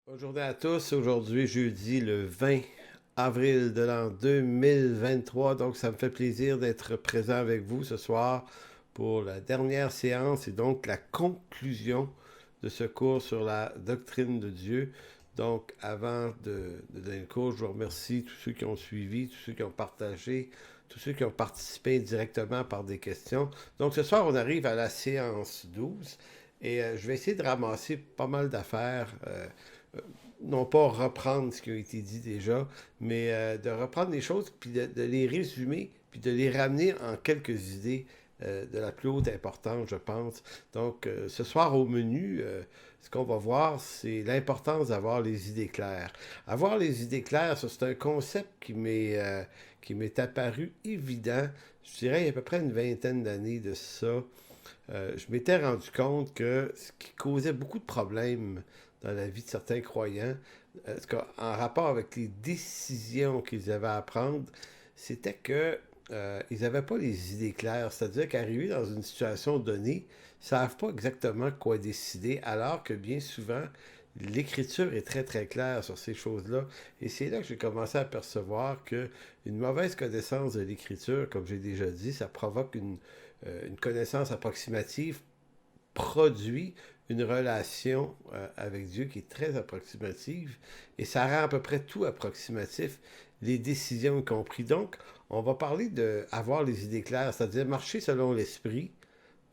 Bonne journée à tous. Aujourd'hui, jeudi le 20 avril de l'an 2023. Donc, ça me fait plaisir d'être présent avec vous ce soir pour la dernière séance et donc la conclusion de ce cours sur la doctrine de Dieu. Donc, avant de donner le cours, je vous remercie tous ceux qui ont suivi, tous ceux qui ont partagé, tous ceux qui ont participé directement par des questions. Donc, ce soir, on arrive à la séance 12 et je vais essayer de ramasser pas mal d'affaires. Non pas reprendre ce qui a été dit déjà, mais de reprendre les choses, puis de les résumer, puis de les ramener en quelques idées de la plus haute importance, je pense. Donc, ce soir au menu, ce qu'on va voir, c'est l'importance d'avoir les idées claires. Avoir les idées claires, ça, c'est un concept qui m'est apparu évident, je dirais, il y a à peu près une vingtaine d'années de ça. Je m'étais rendu compte que ce qui causait beaucoup de problèmes dans la vie de certains croyants, en rapport avec les décisions qu'ils avaient à prendre, c'était que ils n'avaient pas les idées claires. C'est-à-dire qu'arrivés dans une situation donnée, ils ne savent pas exactement quoi décider, alors que bien souvent, l'écriture est très très claire sur ces choses-là. Et c'est là que j'ai commencé à percevoir que une mauvaise connaissance de l'écriture, comme j'ai déjà dit, ça provoque une connaissance approximative produit une relation avec Dieu qui est très approximative et ça rend à peu près tout approximatif, les décisions y compris. Donc, on va parler d'avoir les idées claires, c'est-à-dire marcher selon l'esprit,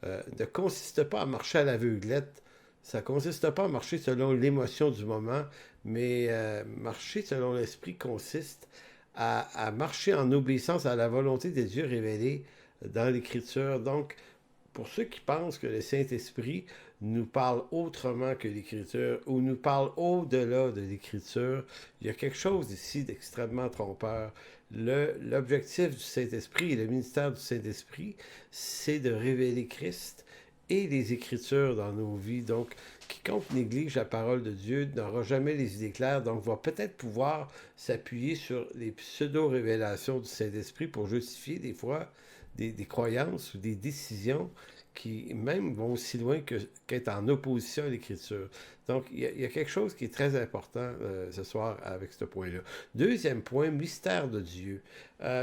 ne consiste pas à marcher à l'aveuglette, ça ne consiste pas à marcher selon l'émotion du moment, mais marcher selon l'esprit consiste à marcher en obéissance à la volonté de Dieu révélée dans l'Écriture. Donc, pour ceux qui pensent que le Saint-Esprit nous parle autrement que l'Écriture ou nous parle au-delà de l'Écriture, il y a quelque chose ici d'extrêmement trompeur. L'objectif du Saint-Esprit et le ministère du Saint-Esprit, c'est de révéler Christ et les Écritures dans nos vies. Donc, quiconque néglige la parole de Dieu n'aura jamais les idées claires, donc va peut-être pouvoir s'appuyer sur les pseudo-révélations du Saint-Esprit pour justifier des fois des croyances ou des décisions qui même vont aussi loin qu'être en opposition à l'Écriture. Donc, il y a quelque chose qui est très important ce soir avec ce point-là. Deuxième point, mystère de Dieu.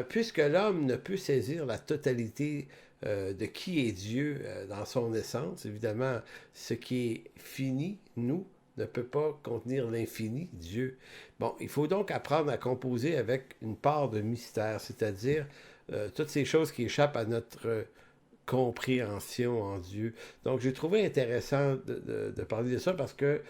Puisque l'homme ne peut saisir la totalité de qui est Dieu dans son essence, évidemment, ce qui est fini, nous, ne peut pas contenir l'infini, Dieu. Bon, il faut donc apprendre à composer avec une part de mystère, c'est-à-dire toutes ces choses qui échappent à notre compréhension en Dieu. Donc, j'ai trouvé intéressant de parler de ça parce que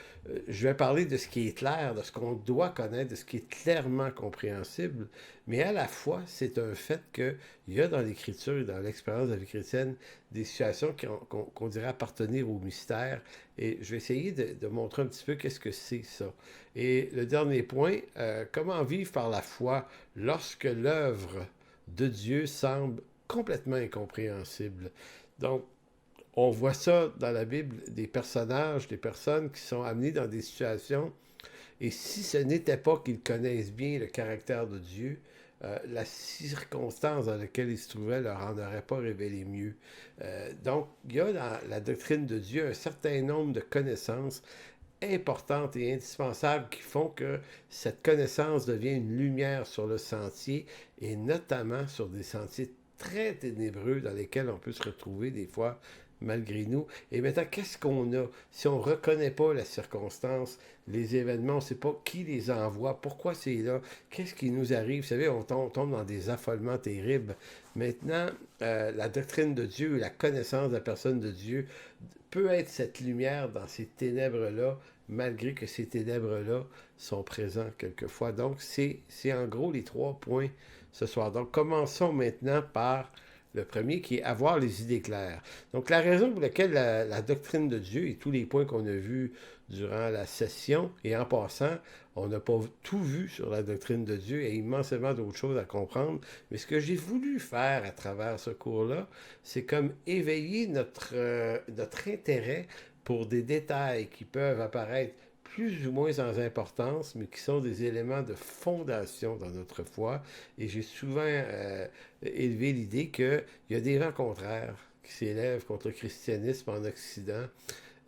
je vais parler de ce qui est clair, de ce qu'on doit connaître, de ce qui est clairement compréhensible, mais à la fois, c'est un fait qu'il y a dans l'Écriture et dans l'expérience de la vie chrétienne des situations qu'on dirait appartenir au mystère, et je vais essayer de montrer un petit peu qu'est-ce que c'est ça. Et le dernier point, comment vivre par la foi lorsque l'œuvre de Dieu semble complètement incompréhensible. Donc, on voit ça dans la Bible, des personnages, des personnes qui sont amenées dans des situations, et si ce n'était pas qu'ils connaissent bien le caractère de Dieu, la circonstance dans laquelle ils se trouvaient leur en aurait pas révélé mieux. Donc, il y a dans la doctrine de Dieu un certain nombre de connaissances importantes et indispensables qui font que cette connaissance devient une lumière sur le sentier et notamment sur des sentiers très ténébreux dans lesquels on peut se retrouver des fois malgré nous. Et maintenant, qu'est-ce qu'on a? Si on ne reconnaît pas la circonstance, les événements, on ne sait pas qui les envoie, pourquoi c'est là, qu'est-ce qui nous arrive. Vous savez, on tombe dans des affolements terribles. Maintenant, la doctrine de Dieu, la connaissance de la personne de Dieu peut être cette lumière dans ces ténèbres-là, malgré que ces ténèbres-là sont présents quelquefois. Donc, c'est en gros les trois points ce soir. Donc, commençons maintenant par le premier qui est avoir les idées claires. Donc, la raison pour laquelle la doctrine de Dieu et tous les points qu'on a vus durant la session, et en passant, on n'a pas tout vu sur la doctrine de Dieu, il y a immensément d'autres choses à comprendre, mais ce que j'ai voulu faire à travers ce cours-là, c'est comme éveiller notre intérêt pour des détails qui peuvent apparaître plus ou moins sans importance, mais qui sont des éléments de fondation dans notre foi. Et j'ai souvent élevé l'idée qu'il y a des vents contraires qui s'élèvent contre le christianisme en Occident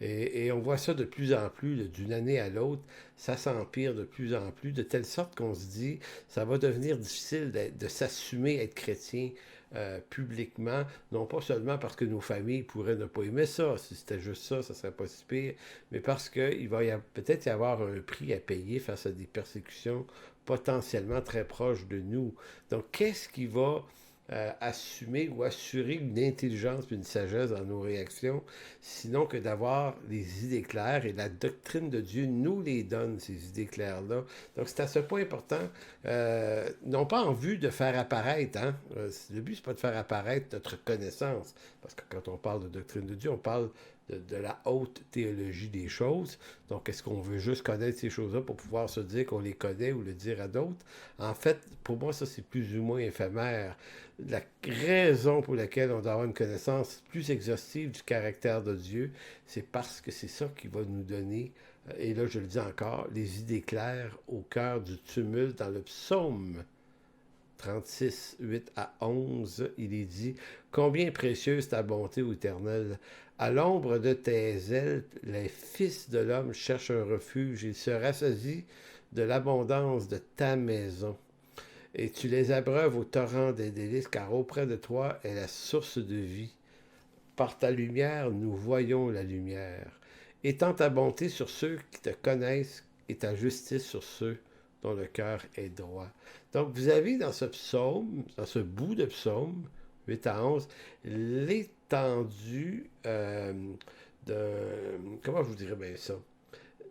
Et on voit ça de plus en plus, là, d'une année à l'autre, ça s'empire de plus en plus, de telle sorte qu'on se dit, ça va devenir difficile de s'assumer être chrétien publiquement, non pas seulement parce que nos familles pourraient ne pas aimer ça, si c'était juste ça, ça serait pas si pire, mais parce qu'il va peut-être y avoir un prix à payer face à des persécutions potentiellement très proches de nous. Donc, qu'est-ce qui va assumer ou assurer une intelligence et une sagesse dans nos réactions, sinon que d'avoir les idées claires, et la doctrine de Dieu nous les donne, ces idées claires-là. Donc c'est à ce point important, non pas en vue de faire apparaître, hein, le but c'est pas de faire apparaître notre connaissance, parce que quand on parle de doctrine de Dieu, on parle de la haute théologie des choses. Donc, est-ce qu'on veut juste connaître ces choses-là pour pouvoir se dire qu'on les connaît ou le dire à d'autres? En fait, pour moi, ça, c'est plus ou moins éphémère. La raison pour laquelle on doit avoir une connaissance plus exhaustive du caractère de Dieu, c'est parce que c'est ça qui va nous donner, et là, je le dis encore, les idées claires au cœur du tumulte. Dans le psaume 36, 8 à 11, il est dit « Combien précieuse ta bonté, ô Éternel! À l'ombre de tes ailes, les fils de l'homme cherchent un refuge. Ils se rassasient de l'abondance de ta maison. Et tu les abreuves au torrent des délices, car auprès de toi est la source de vie. Par ta lumière, nous voyons la lumière. Étends ta bonté sur ceux qui te connaissent et ta justice sur ceux dont le cœur est droit. » Donc, vous avez dans ce psaume, dans ce bout de psaume, 8 à 11, l'étendue de... Comment je vous dirais bien ça?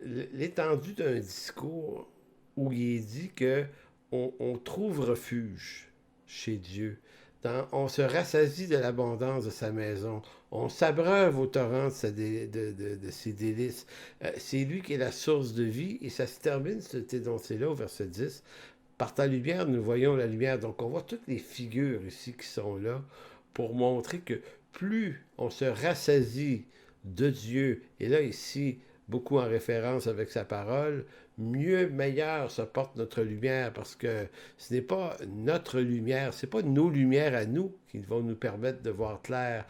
L'étendue d'un discours où il est dit que on trouve refuge chez Dieu. On se rassasie de l'abondance de sa maison. On s'abreuve au torrent de ses délices. C'est lui qui est la source de vie. Et ça se termine, cet énoncé-là, au verset 10. Par ta lumière, nous voyons la lumière. Donc, on voit toutes les figures ici qui sont là pour montrer que plus on se rassasie de Dieu, et là, ici, beaucoup en référence avec sa parole, mieux, meilleur se porte notre lumière, parce que ce n'est pas notre lumière, ce n'est pas nos lumières à nous qui vont nous permettre de voir clair.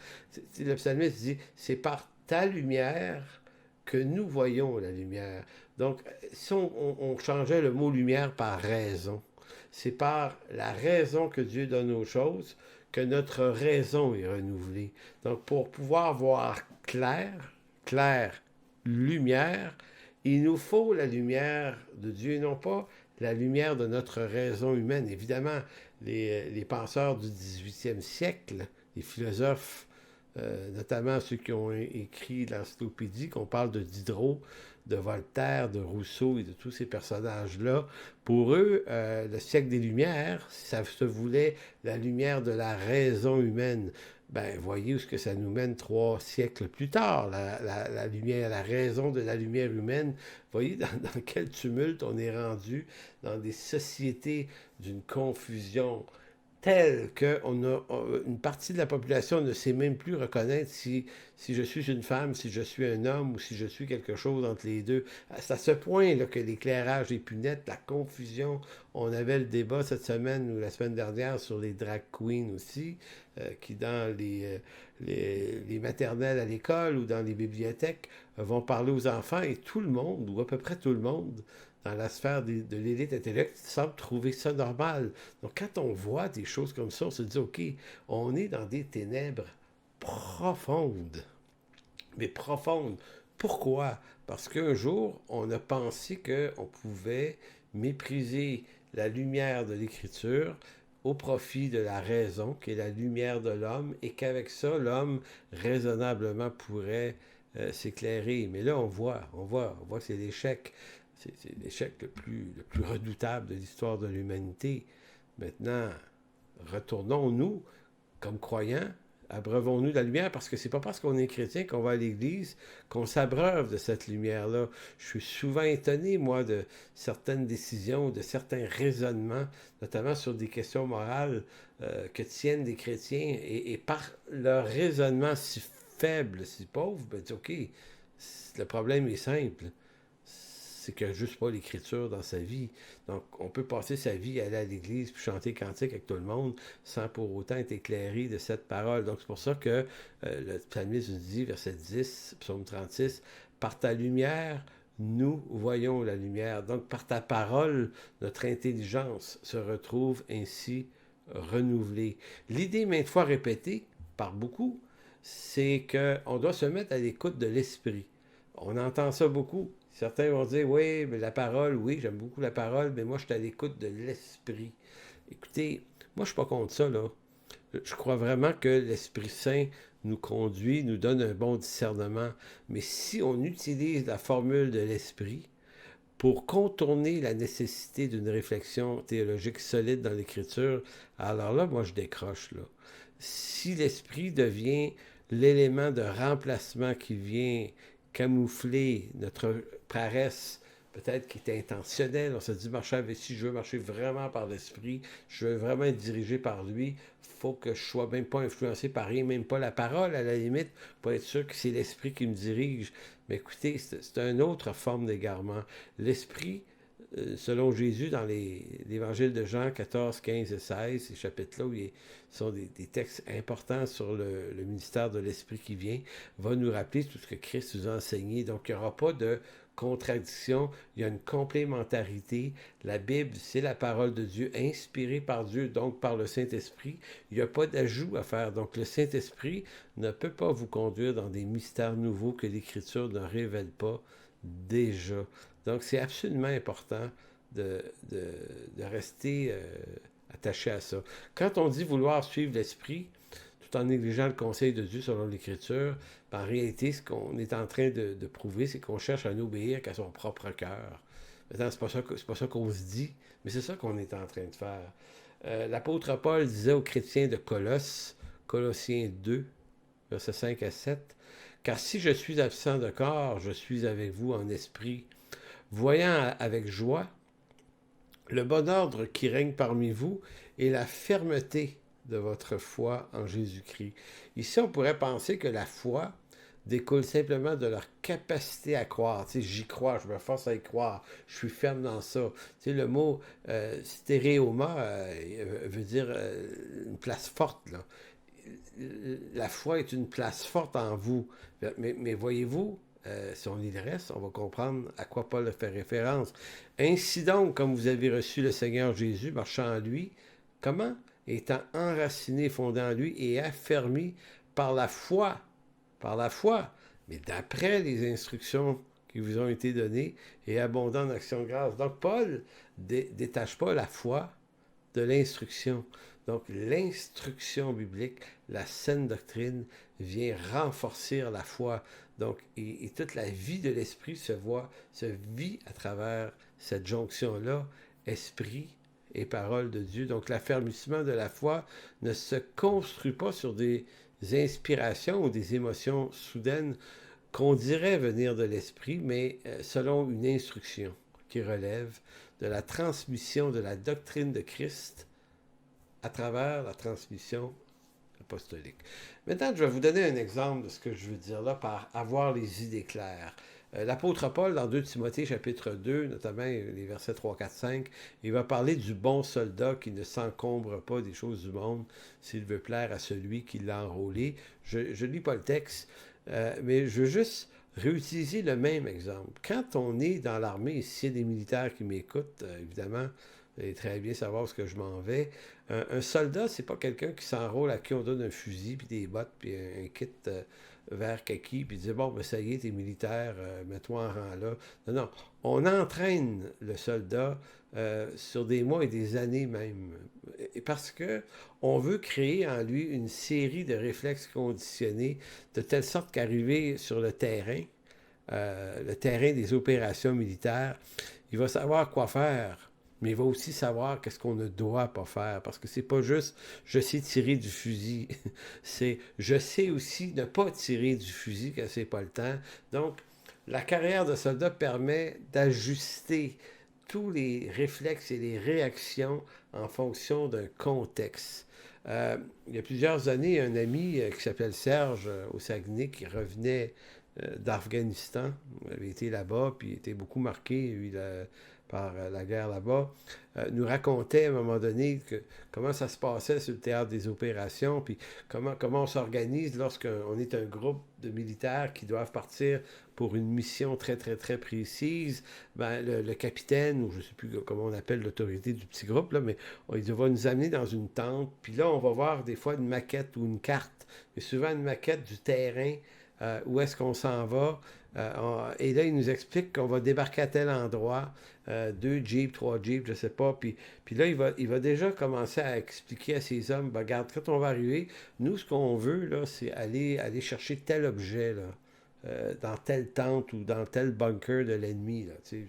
Le psalmiste dit, c'est par ta lumière que nous voyons la lumière. Donc, si on changeait le mot lumière par raison, c'est par la raison que Dieu donne aux choses que notre raison est renouvelée. Donc, pour pouvoir voir clair, lumière, il nous faut la lumière de Dieu, non pas la lumière de notre raison humaine. Évidemment, les penseurs du 18e siècle, les philosophes, notamment ceux qui ont écrit l'encyclopédie, qu'on parle de Diderot, de Voltaire, de Rousseau et de tous ces personnages-là, pour eux, le siècle des Lumières, ça se voulait la lumière de la raison humaine. Ben, voyez où ce que ça nous mène 3 siècles plus tard, la lumière, la raison de la lumière humaine. Voyez dans quel tumulte on est rendu, dans des sociétés d'une confusion telle qu'une partie de la population ne sait même plus reconnaître si je suis une femme, si je suis un homme ou si je suis quelque chose entre les deux. C'est à ce point là, que l'éclairage est plus net, la confusion. On avait le débat cette semaine ou la semaine dernière sur les drag queens aussi, qui dans les maternelles à l'école ou dans les bibliothèques vont parler aux enfants, et tout le monde, ou à peu près tout le monde, dans la sphère de l'élite intellectuelle, semble trouver ça normal. Donc, quand on voit des choses comme ça, on se dit, OK, on est dans des ténèbres profondes. Mais profondes. Pourquoi? Parce qu'un jour, on a pensé qu'on pouvait mépriser la lumière de l'Écriture au profit de la raison, qui est la lumière de l'homme, et qu'avec ça, l'homme raisonnablement pourrait s'éclairer. Mais là, on voit que c'est l'échec. C'est l'échec le plus redoutable de l'histoire de l'humanité. Maintenant, retournons-nous, comme croyants, abreuvons-nous de la lumière, parce que c'est pas parce qu'on est chrétien qu'on va à l'église qu'on s'abreuve de cette lumière-là. Je suis souvent étonné, moi, de certaines décisions, de certains raisonnements, notamment sur des questions morales que tiennent des chrétiens, et par leur raisonnement si faible, si pauvre, ben, OK, le problème est simple. c'est qu'il n'y a juste pas l'Écriture dans sa vie. Donc, on peut passer sa vie à aller à l'église puis chanter cantique avec tout le monde sans pour autant être éclairé de cette parole. Donc, c'est pour ça que le psalmiste nous dit, verset 10, psaume 36, « Par ta lumière, nous voyons la lumière. » Donc, par ta parole, notre intelligence se retrouve ainsi renouvelée. L'idée maintes fois répétée par beaucoup, c'est qu'on doit se mettre à l'écoute de l'esprit. On entend ça beaucoup. Certains vont dire, oui, mais la parole, oui, j'aime beaucoup la parole, mais moi, je suis à l'écoute de l'esprit. Écoutez, moi, je ne suis pas contre ça, là. Je crois vraiment que l'Esprit Saint nous conduit, nous donne un bon discernement. Mais si on utilise la formule de l'Esprit pour contourner la nécessité d'une réflexion théologique solide dans l'Écriture, alors là, moi, je décroche, là. Si l'Esprit devient l'élément de remplacement qui vient camoufler notre paresse, peut-être qui est intentionnelle, on se dit, marcher avec, si je veux marcher vraiment par l'Esprit, je veux vraiment être dirigé par lui, il faut que je sois même pas influencé par rien, même pas la parole à la limite, pour être sûr que c'est l'Esprit qui me dirige. Mais écoutez, c'est une autre forme d'égarement. L'Esprit, selon Jésus, dans l'Évangile de Jean 14, 15 et 16, ces chapitres-là où il sont des textes importants sur le ministère de l'Esprit qui vient, va nous rappeler tout ce que Christ nous a enseigné. Donc, il n'y aura pas de contradiction, il y a une complémentarité. La Bible, c'est la parole de Dieu, inspirée par Dieu, donc par le Saint-Esprit. Il n'y a pas d'ajout à faire. Donc, le Saint-Esprit ne peut pas vous conduire dans des mystères nouveaux que l'Écriture ne révèle pas déjà. Donc, c'est absolument important de rester attaché à ça. Quand on dit vouloir suivre l'Esprit, tout en négligeant le conseil de Dieu selon l'Écriture, en réalité, ce qu'on est en train de prouver, c'est qu'on cherche à n'obéir qu'à son propre cœur. Maintenant, c'est pas ça qu'on se dit, mais c'est ça qu'on est en train de faire. L'apôtre Paul disait aux chrétiens de Colosse, Colossiens 2, versets 5 à 7, « Car si je suis absent de corps, je suis avec vous en esprit, voyant avec joie le bon ordre qui règne parmi vous et la fermeté de votre foi en Jésus-Christ. » Ici, on pourrait penser que la foi découle simplement de leur capacité à croire. Tu sais, j'y crois, je me force à y croire, je suis ferme dans ça. Tu sais, le mot stéréoma veut dire une place forte, là. La foi est une place forte en vous. Mais voyez-vous, si on lit le reste, on va comprendre à quoi Paul fait référence. Ainsi donc, comme vous avez reçu le Seigneur Jésus, marchant en lui, comment? Étant enraciné, fondé en lui et affermi par la foi, mais d'après les instructions qui vous ont été données et abondant en actions de grâce. Donc, Paul détache pas la foi de l'instruction. Donc, l'instruction biblique, la saine doctrine, vient renforcer la foi. Donc, et toute la vie de l'esprit se vit à travers cette jonction-là, esprit et parole de Dieu. Donc, l'affermissement de la foi ne se construit pas sur des inspirations ou des émotions soudaines qu'on dirait venir de l'esprit, mais selon une instruction qui relève de la transmission de la doctrine de Christ à travers la transmission apostolique. Maintenant, je vais vous donner un exemple de ce que je veux dire là par avoir les idées claires. L'apôtre Paul, dans 2 Timothée chapitre 2, notamment les versets 3, 4, 5, il va parler du bon soldat qui ne s'encombre pas des choses du monde s'il veut plaire à celui qui l'a enrôlé. Je ne lis pas le texte, mais je veux juste réutiliser le même exemple. Quand on est dans l'armée, et s'il y a des militaires qui m'écoutent, évidemment, vous allez très bien savoir ce que je m'en vais. Un soldat, c'est pas quelqu'un qui s'enrôle à qui on donne un fusil, puis des bottes, puis un kit vert kaki, puis dit, bon, ben ça y est, t'es militaire, mets-toi en rang là. Non, non. On entraîne le soldat sur des mois et des années même. Parce que on veut créer en lui une série de réflexes conditionnés, de telle sorte qu'arriver sur le terrain des opérations militaires, il va savoir quoi faire. Mais il va aussi savoir qu'est-ce qu'on ne doit pas faire. Parce que c'est pas juste « je sais tirer du fusil ». C'est « je sais aussi ne pas tirer du fusil quand c'est pas le temps ». Donc, la carrière de soldat permet d'ajuster tous les réflexes et les réactions en fonction d'un contexte. Il y a plusieurs années, un ami qui s'appelle Serge au Saguenay qui revenait d'Afghanistan. Il avait été là-bas, puis il était beaucoup marqué, lui, par la guerre là-bas, nous racontait à un moment donné comment ça se passait sur le théâtre des opérations, puis comment on s'organise lorsqu'on est un groupe de militaires qui doivent partir pour une mission très, très, très précise. Ben, le capitaine, ou je ne sais plus comment on appelle l'autorité du petit groupe, là, mais il va nous amener dans une tente, puis là, on va voir des fois une maquette ou une carte, mais souvent une maquette du terrain, où est-ce qu'on s'en va. Et là, il nous explique qu'on va débarquer à tel endroit, 2 jeeps, 3 jeeps, je ne sais pas. Puis là, il va déjà commencer à expliquer à ses hommes, ben, regarde, quand on va arriver, nous, ce qu'on veut, là, c'est aller chercher tel objet, là, dans telle tente ou dans tel bunker de l'ennemi. Là, tu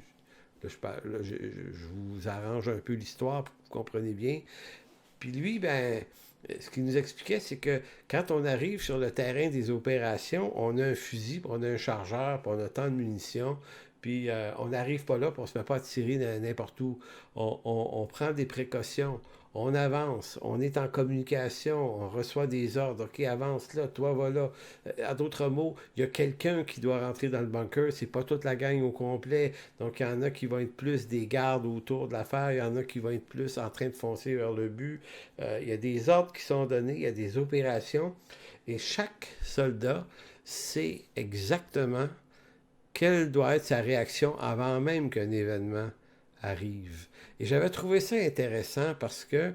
sais. Je vous arrange un peu l'histoire pour que vous compreniez bien. Puis lui, ben, ce qu'il nous expliquait, c'est que quand on arrive sur le terrain des opérations, on a un fusil, puis on a un chargeur, puis on a tant de munitions, puis on n'arrive pas là, puis on ne se met pas à tirer n'importe où. On prend des précautions, on avance, on est en communication, on reçoit des ordres. OK, avance là, toi, voilà. À d'autres mots, il y a quelqu'un qui doit rentrer dans le bunker, c'est pas toute la gang au complet. Donc, il y en a qui vont être plus des gardes autour de l'affaire, il y en a qui vont être plus en train de foncer vers le but. Il y a des ordres qui sont donnés, il y a des opérations, et chaque soldat sait exactement quelle doit être sa réaction avant même qu'un événement arrive. Et j'avais trouvé ça intéressant parce que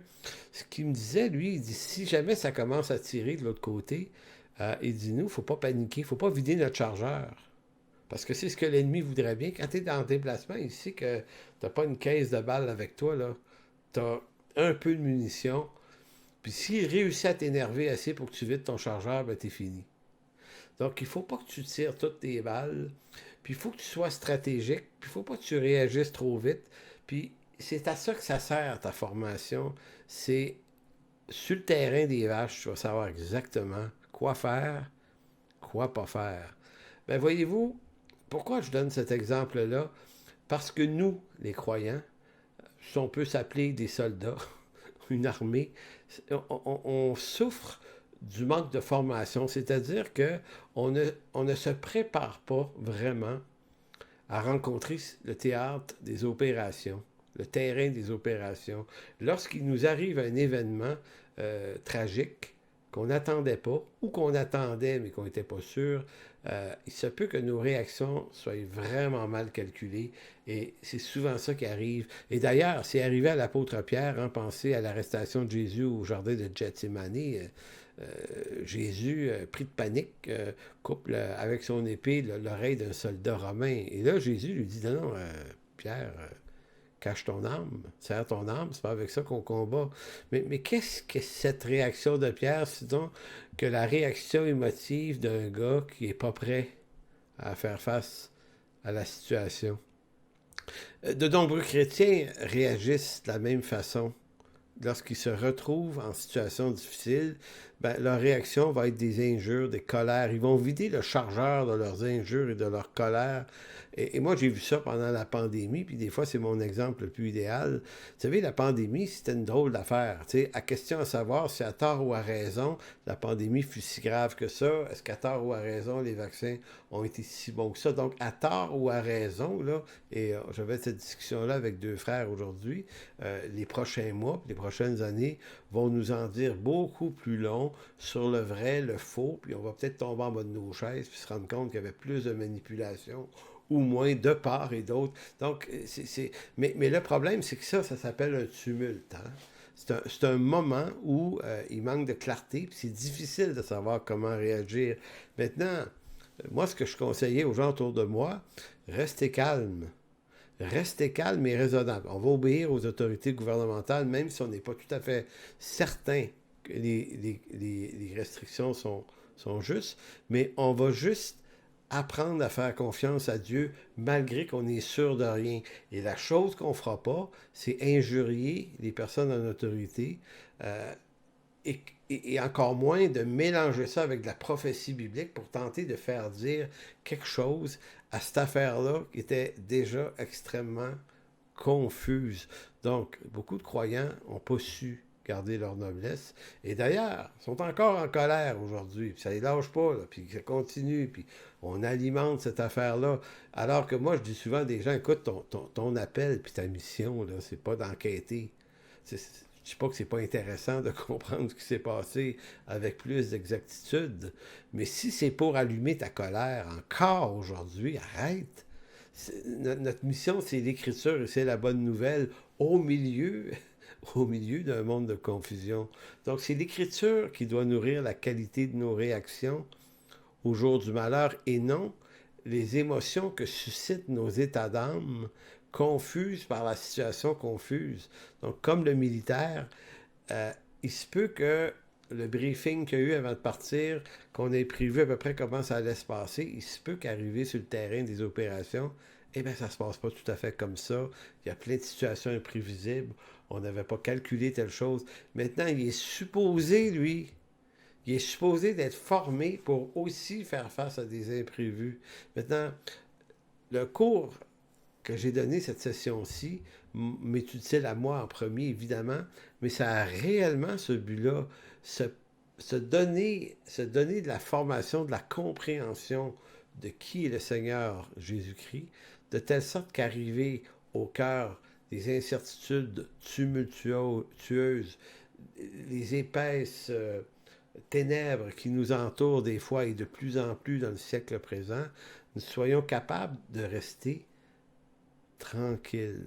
ce qu'il me disait, lui, il dit, si jamais ça commence à tirer de l'autre côté, il dit, nous, il ne faut pas paniquer, il ne faut pas vider notre chargeur. Parce que c'est ce que l'ennemi voudrait bien. Quand tu es dans le déplacement, il sait que tu n'as pas une caisse de balles avec toi, là. Tu as un peu de munitions. Puis s'il réussit à t'énerver assez pour que tu vides ton chargeur, ben t'es fini. Donc, il ne faut pas que tu tires toutes tes balles. Puis il faut que tu sois stratégique. Puis il ne faut pas que tu réagisses trop vite. Puis c'est à ça que ça sert, ta formation. C'est sur le terrain des vaches, tu vas savoir exactement quoi faire, quoi pas faire. Ben voyez-vous, pourquoi je donne cet exemple-là? Parce que nous, les croyants, si on peut s'appeler des soldats, une armée, on souffre du manque de formation, c'est-à-dire qu'on on ne se prépare pas vraiment à rencontrer le théâtre des opérations, le terrain des opérations. Lorsqu'il nous arrive un événement tragique qu'on n'attendait pas ou qu'on attendait mais qu'on n'était pas sûr, il se peut que nos réactions soient vraiment mal calculées et c'est souvent ça qui arrive. Et d'ailleurs, c'est arrivé à l'apôtre Pierre, hein, pensez à l'arrestation de Jésus au jardin de Gethsémane. Jésus, pris de panique, coupe avec son épée l'oreille d'un soldat romain. Et là, Jésus lui dit, non, non, Pierre, cache ton âme, serre ton âme, c'est pas avec ça qu'on combat. Mais qu'est-ce que cette réaction de Pierre, sinon que la réaction émotive d'un gars qui est pas prêt à faire face à la situation? De nombreux chrétiens réagissent de la même façon. Lorsqu'ils se retrouvent en situation difficile, ben, leur réaction va être des injures, des colères. Ils vont vider le chargeur de leurs injures et de leur colère. Et moi, j'ai vu ça pendant la pandémie, puis des fois, c'est mon exemple le plus idéal. Vous savez, la pandémie, c'était une drôle d'affaire. T'sais, à question à savoir si à tort ou à raison, la pandémie fut si grave que ça. Est-ce qu'à tort ou à raison, les vaccins ont été si bons que ça? Donc, à tort ou à raison, là, et j'avais cette discussion-là avec deux frères aujourd'hui, les prochains mois, les prochaines années vont nous en dire beaucoup plus long sur le vrai, le faux, puis on va peut-être tomber en bas de nos chaises puis se rendre compte qu'il y avait plus de manipulation ou moins de part et d'autre. Donc, mais le problème, c'est que ça s'appelle un tumulte. Hein? C'est un moment où il manque de clarté, puis c'est difficile de savoir comment réagir. Maintenant, moi, ce que je conseillais aux gens autour de moi, restez calme. Restez calme et raisonnable. On va obéir aux autorités gouvernementales, même si on n'est pas tout à fait certain que les restrictions sont justes, mais on va juste apprendre à faire confiance à Dieu malgré qu'on est sûr de rien. Et la chose qu'on ne fera pas, c'est injurier les personnes en autorité et, et encore moins de mélanger ça avec de la prophétie biblique pour tenter de faire dire quelque chose à cette affaire-là qui était déjà extrêmement confuse. Donc, beaucoup de croyants n'ont pas su garder leur noblesse. Et d'ailleurs, ils sont encore en colère aujourd'hui, puis ça les lâche pas, là, puis ça continue, puis on alimente cette affaire-là. Alors que moi, je dis souvent à des gens, écoute, ton appel puis ta mission, là, c'est pas d'enquêter. Je ne dis pas que c'est pas intéressant de comprendre ce qui s'est passé avec plus d'exactitude, mais si c'est pour allumer ta colère encore aujourd'hui, arrête. Notre mission, c'est l'écriture et c'est la bonne nouvelle au milieu, au milieu d'un monde de confusion. Donc, c'est l'écriture qui doit nourrir la qualité de nos réactions au jour du malheur et non les émotions que suscitent nos états d'âme confuses par la situation confuse. Donc, comme le militaire, il se peut que le briefing qu'il y a eu avant de partir, qu'on ait prévu à peu près comment ça allait se passer, il se peut qu'arriver sur le terrain des opérations, eh bien, ça ne se passe pas tout à fait comme ça. Il y a plein de situations imprévisibles. On n'avait pas calculé telle chose. Maintenant, il est supposé, lui, il est supposé d'être formé pour aussi faire face à des imprévus. Maintenant, le cours que j'ai donné cette session-ci m'est utile à moi en premier, évidemment, mais ça a réellement ce but-là, se donner de la formation, de la compréhension de qui est le Seigneur Jésus-Christ, de telle sorte qu'arriver au cœur des incertitudes tumultueuses, les épaisses ténèbres qui nous entourent des fois et de plus en plus dans le siècle présent, nous soyons capables de rester tranquilles.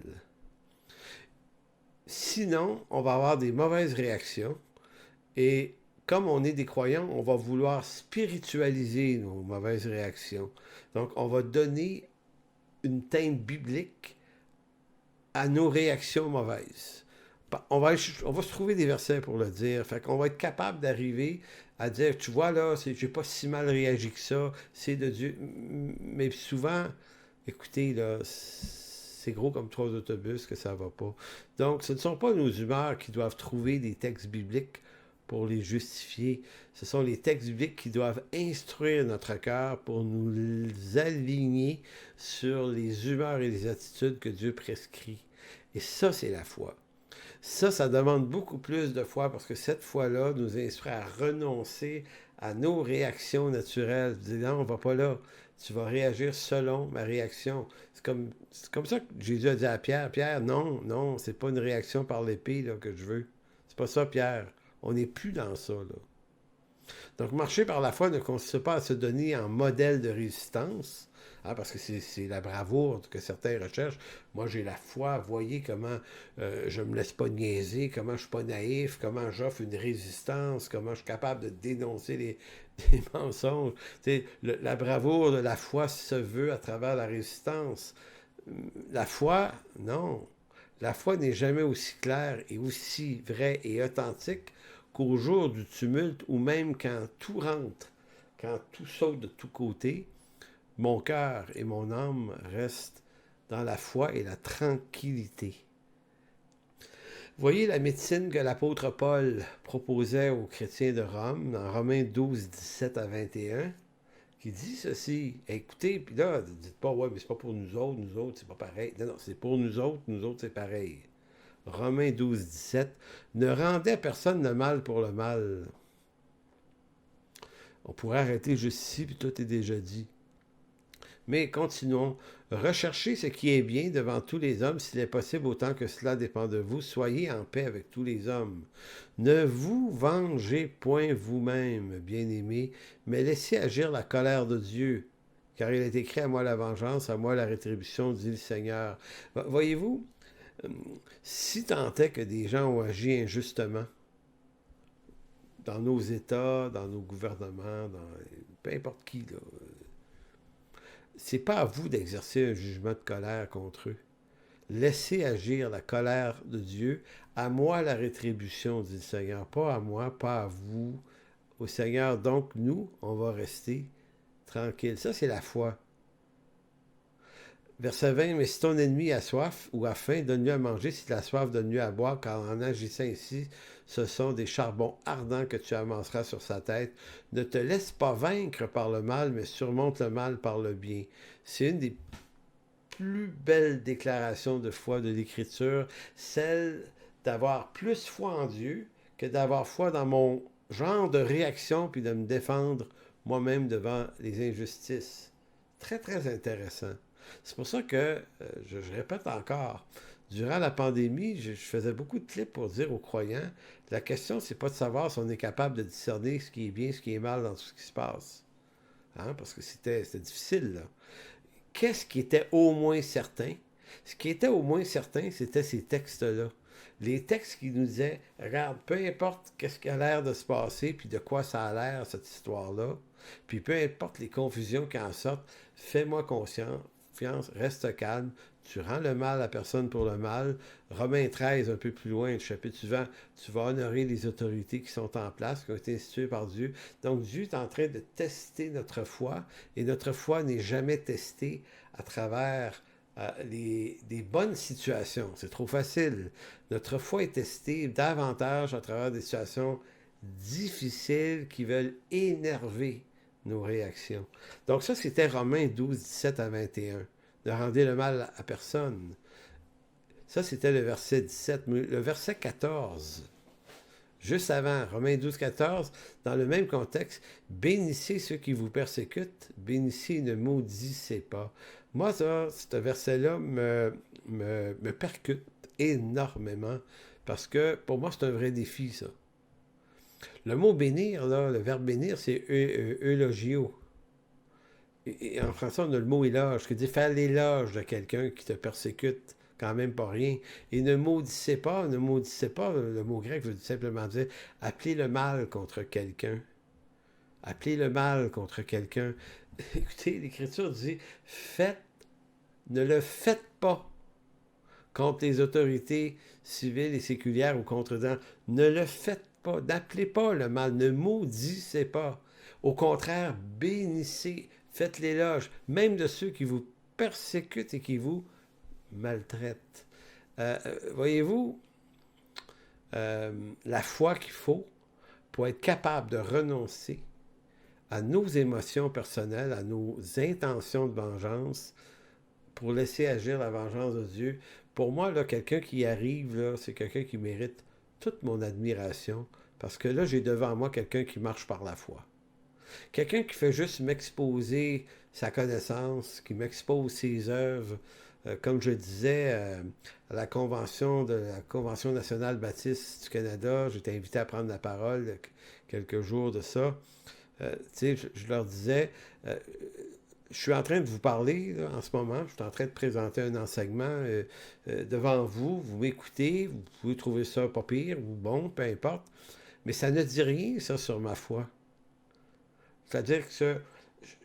Sinon, on va avoir des mauvaises réactions et comme on est des croyants, on va vouloir spiritualiser nos mauvaises réactions. Donc, on va donner une teinte biblique à nos réactions mauvaises. On va se trouver des versets pour le dire. Fait qu'on va être capable d'arriver à dire, tu vois là, j'ai pas si mal réagi que ça, c'est de Dieu. Mais souvent, écoutez, là, c'est gros comme 3 autobus que ça va pas. Donc, ce ne sont pas nos humeurs qui doivent trouver des textes bibliques pour les justifier. Ce sont les textes bibliques qui doivent instruire notre cœur pour nous aligner sur les humeurs et les attitudes que Dieu prescrit. Et ça, c'est la foi. Ça demande beaucoup plus de foi parce que cette foi-là nous instruit à renoncer à nos réactions naturelles. Dis non, on va pas là. Tu vas réagir selon ma réaction. C'est comme ça que Jésus a dit à Pierre, Pierre, non, c'est pas une réaction par l'épée là, que je veux. C'est pas ça, Pierre. On n'est plus dans ça, là. Donc, marcher par la foi ne consiste pas à se donner en modèle de résistance, hein, parce que c'est la bravoure que certains recherchent. Moi, j'ai la foi, voyez comment je ne me laisse pas niaiser, comment je ne suis pas naïf, comment j'offre une résistance, comment je suis capable de dénoncer les mensonges. La bravoure de la foi se veut à travers la résistance. La foi, non. La foi n'est jamais aussi claire et aussi vraie et authentique qu'au jour du tumulte ou même quand tout rentre, quand tout saute de tous côtés, mon cœur et mon âme restent dans la foi et la tranquillité. Voyez la médecine que l'apôtre Paul proposait aux chrétiens de Rome, dans Romains 12, 17 à 21, qui dit ceci. Écoutez, puis là, dites pas, ouais, mais c'est pas pour nous autres, c'est pas pareil. Non, c'est pour nous autres, c'est pareil. Romains 12, 17, ne rendez à personne le mal pour le mal. On pourrait arrêter juste ici, puis tout est déjà dit. Mais continuons. Recherchez ce qui est bien devant tous les hommes, s'il est possible, autant que cela dépend de vous. Soyez en paix avec tous les hommes. Ne vous vengez point vous-même, bien-aimés, mais laissez agir la colère de Dieu. Car il est écrit, à moi la vengeance, à moi la rétribution, dit le Seigneur. Voyez-vous, si tant est que des gens ont agi injustement, dans nos États, dans nos gouvernements, dans peu importe qui, là, c'est pas à vous d'exercer un jugement de colère contre eux. Laissez agir la colère de Dieu. À moi la rétribution, dit le Seigneur. Pas à moi, pas à vous. Au Seigneur, donc nous, on va rester tranquilles. Ça, c'est la foi. Verset 20, mais si ton ennemi a soif ou a faim, donne-lui à manger. Si tu as soif, donne-lui à boire, car en agissant ainsi, ce sont des charbons ardents que tu amasseras sur sa tête. Ne te laisse pas vaincre par le mal, mais surmonte le mal par le bien. C'est une des plus belles déclarations de foi de l'Écriture, celle d'avoir plus foi en Dieu que d'avoir foi dans mon genre de réaction puis de me défendre moi-même devant les injustices. Très, très intéressant. C'est pour ça que, je répète encore, durant la pandémie, je faisais beaucoup de clips pour dire aux croyants, la question, c'est pas de savoir si on est capable de discerner ce qui est bien, ce qui est mal dans tout ce qui se passe. Hein? Parce que c'était difficile, là. Qu'est-ce qui était au moins certain? Ce qui était au moins certain, c'était ces textes-là. Les textes qui nous disaient, regarde, peu importe qu'est-ce qui a l'air de se passer, puis de quoi ça a l'air, cette histoire-là, puis peu importe les confusions qui en sortent, fais-moi confiance, reste calme, tu rends le mal à personne pour le mal. Romains 13, un peu plus loin, le chapitre suivant, tu vas honorer les autorités qui sont en place, qui ont été instituées par Dieu. Donc Dieu est en train de tester notre foi, et notre foi n'est jamais testée à travers des bonnes situations. C'est trop facile. Notre foi est testée davantage à travers des situations difficiles qui veulent énerver nos réactions. Donc ça, c'était Romains 12, 17 à 21. Ne rendez le mal à personne. Ça, c'était le verset 17. Le verset 14, juste avant, Romains 12, 14, dans le même contexte, bénissez ceux qui vous persécutent, bénissez et ne maudissez pas. Moi, ça, ce verset-là me percute énormément parce que pour moi, c'est un vrai défi, ça. Le mot bénir, là, le verbe bénir, c'est eulogio. Et en français, on a le mot éloge, qui dit faire l'éloge de quelqu'un qui te persécute, quand même pas rien. Et ne maudissez pas, le mot grec veut simplement dire appeler le mal contre quelqu'un. Appeler le mal contre quelqu'un. Écoutez, l'Écriture dit ne le faites pas contre les autorités civiles et séculières ou contre eux. Ne le faites pas, n'appelez pas le mal, ne maudissez pas. Au contraire, bénissez, faites l'éloge, même de ceux qui vous persécutent et qui vous maltraitent. Voyez-vous, la foi qu'il faut pour être capable de renoncer à nos émotions personnelles, à nos intentions de vengeance, pour laisser agir la vengeance de Dieu. Pour moi, là, quelqu'un qui y arrive, là, c'est quelqu'un qui mérite toute mon admiration, parce que là, j'ai devant moi quelqu'un qui marche par la foi. Quelqu'un qui fait juste m'exposer sa connaissance, qui m'expose ses œuvres. Comme je disais, à la convention nationale baptiste du Canada, j'étais invité à prendre la parole quelques jours de ça. Je leur disais, je suis en train de vous parler là, en ce moment, je suis en train de présenter un enseignement devant vous, vous m'écoutez, vous pouvez trouver ça pas pire ou bon, peu importe, mais ça ne dit rien, ça, sur ma foi. C'est-à-dire que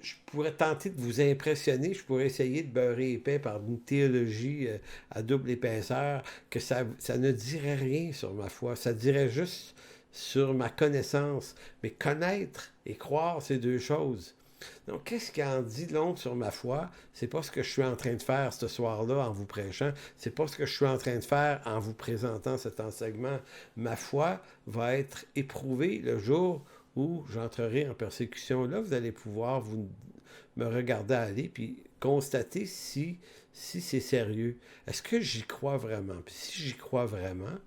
je pourrais tenter de vous impressionner, je pourrais essayer de beurrer épais par une théologie à double épaisseur, que ça ne dirait rien sur ma foi, ça dirait juste sur ma connaissance. Mais connaître et croire, c'est deux choses. Donc, qu'est-ce qui en dit long sur ma foi? C'est pas ce que je suis en train de faire ce soir-là en vous prêchant. C'est pas ce que je suis en train de faire en vous présentant cet enseignement. Ma foi va être éprouvée le jour où j'entrerai en persécution. Là, vous allez pouvoir me regarder aller puis constater si c'est sérieux. Est-ce que j'y crois vraiment? Puis si j'y crois vraiment,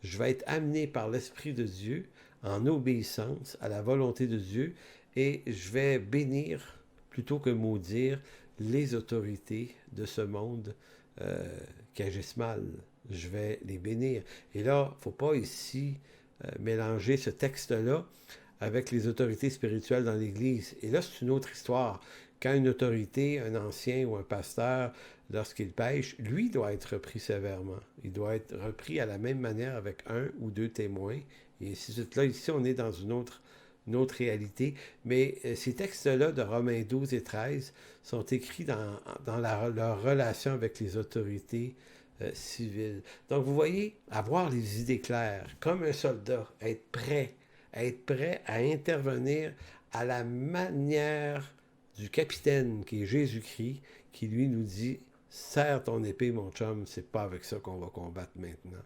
je vais être amené par l'Esprit de Dieu en obéissance à la volonté de Dieu et je vais bénir plutôt que maudire les autorités de ce monde qui agissent mal. Je vais les bénir. Et là, il ne faut pas ici mélanger ce texte-là avec les autorités spirituelles dans l'Église. Et là, c'est une autre histoire. Quand une autorité, un ancien ou un pasteur, lorsqu'il pêche, lui doit être repris sévèrement. Il doit être repris à la même manière avec un ou deux témoins. Et ainsi de suite. Là, ici, on est dans une autre réalité. Mais ces textes-là de Romains 12 et 13 sont écrits dans leur relation avec les autorités civiles. Donc, vous voyez, avoir les idées claires, comme un soldat, être prêt à intervenir à la manière du capitaine qui est Jésus-Christ, qui lui nous dit « Serre ton épée, mon chum, c'est pas avec ça qu'on va combattre maintenant. »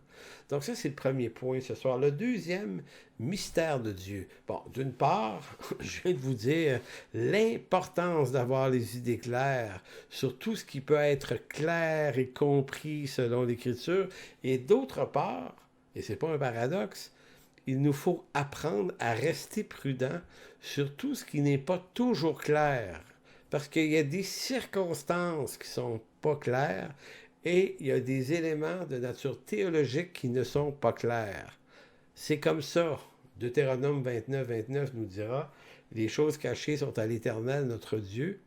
Donc ça, c'est le premier point ce soir. Le deuxième, mystère de Dieu. Bon, d'une part, je viens de vous dire l'importance d'avoir les idées claires sur tout ce qui peut être clair et compris selon l'Écriture. Et d'autre part, et ce n'est pas un paradoxe, il nous faut apprendre à rester prudent sur tout ce qui n'est pas toujours clair. Parce qu'il y a des circonstances qui ne sont pas claires et il y a des éléments de nature théologique qui ne sont pas clairs. C'est comme ça. Deutéronome 29, 29 nous dira, les choses cachées sont à l'Éternel, notre Dieu.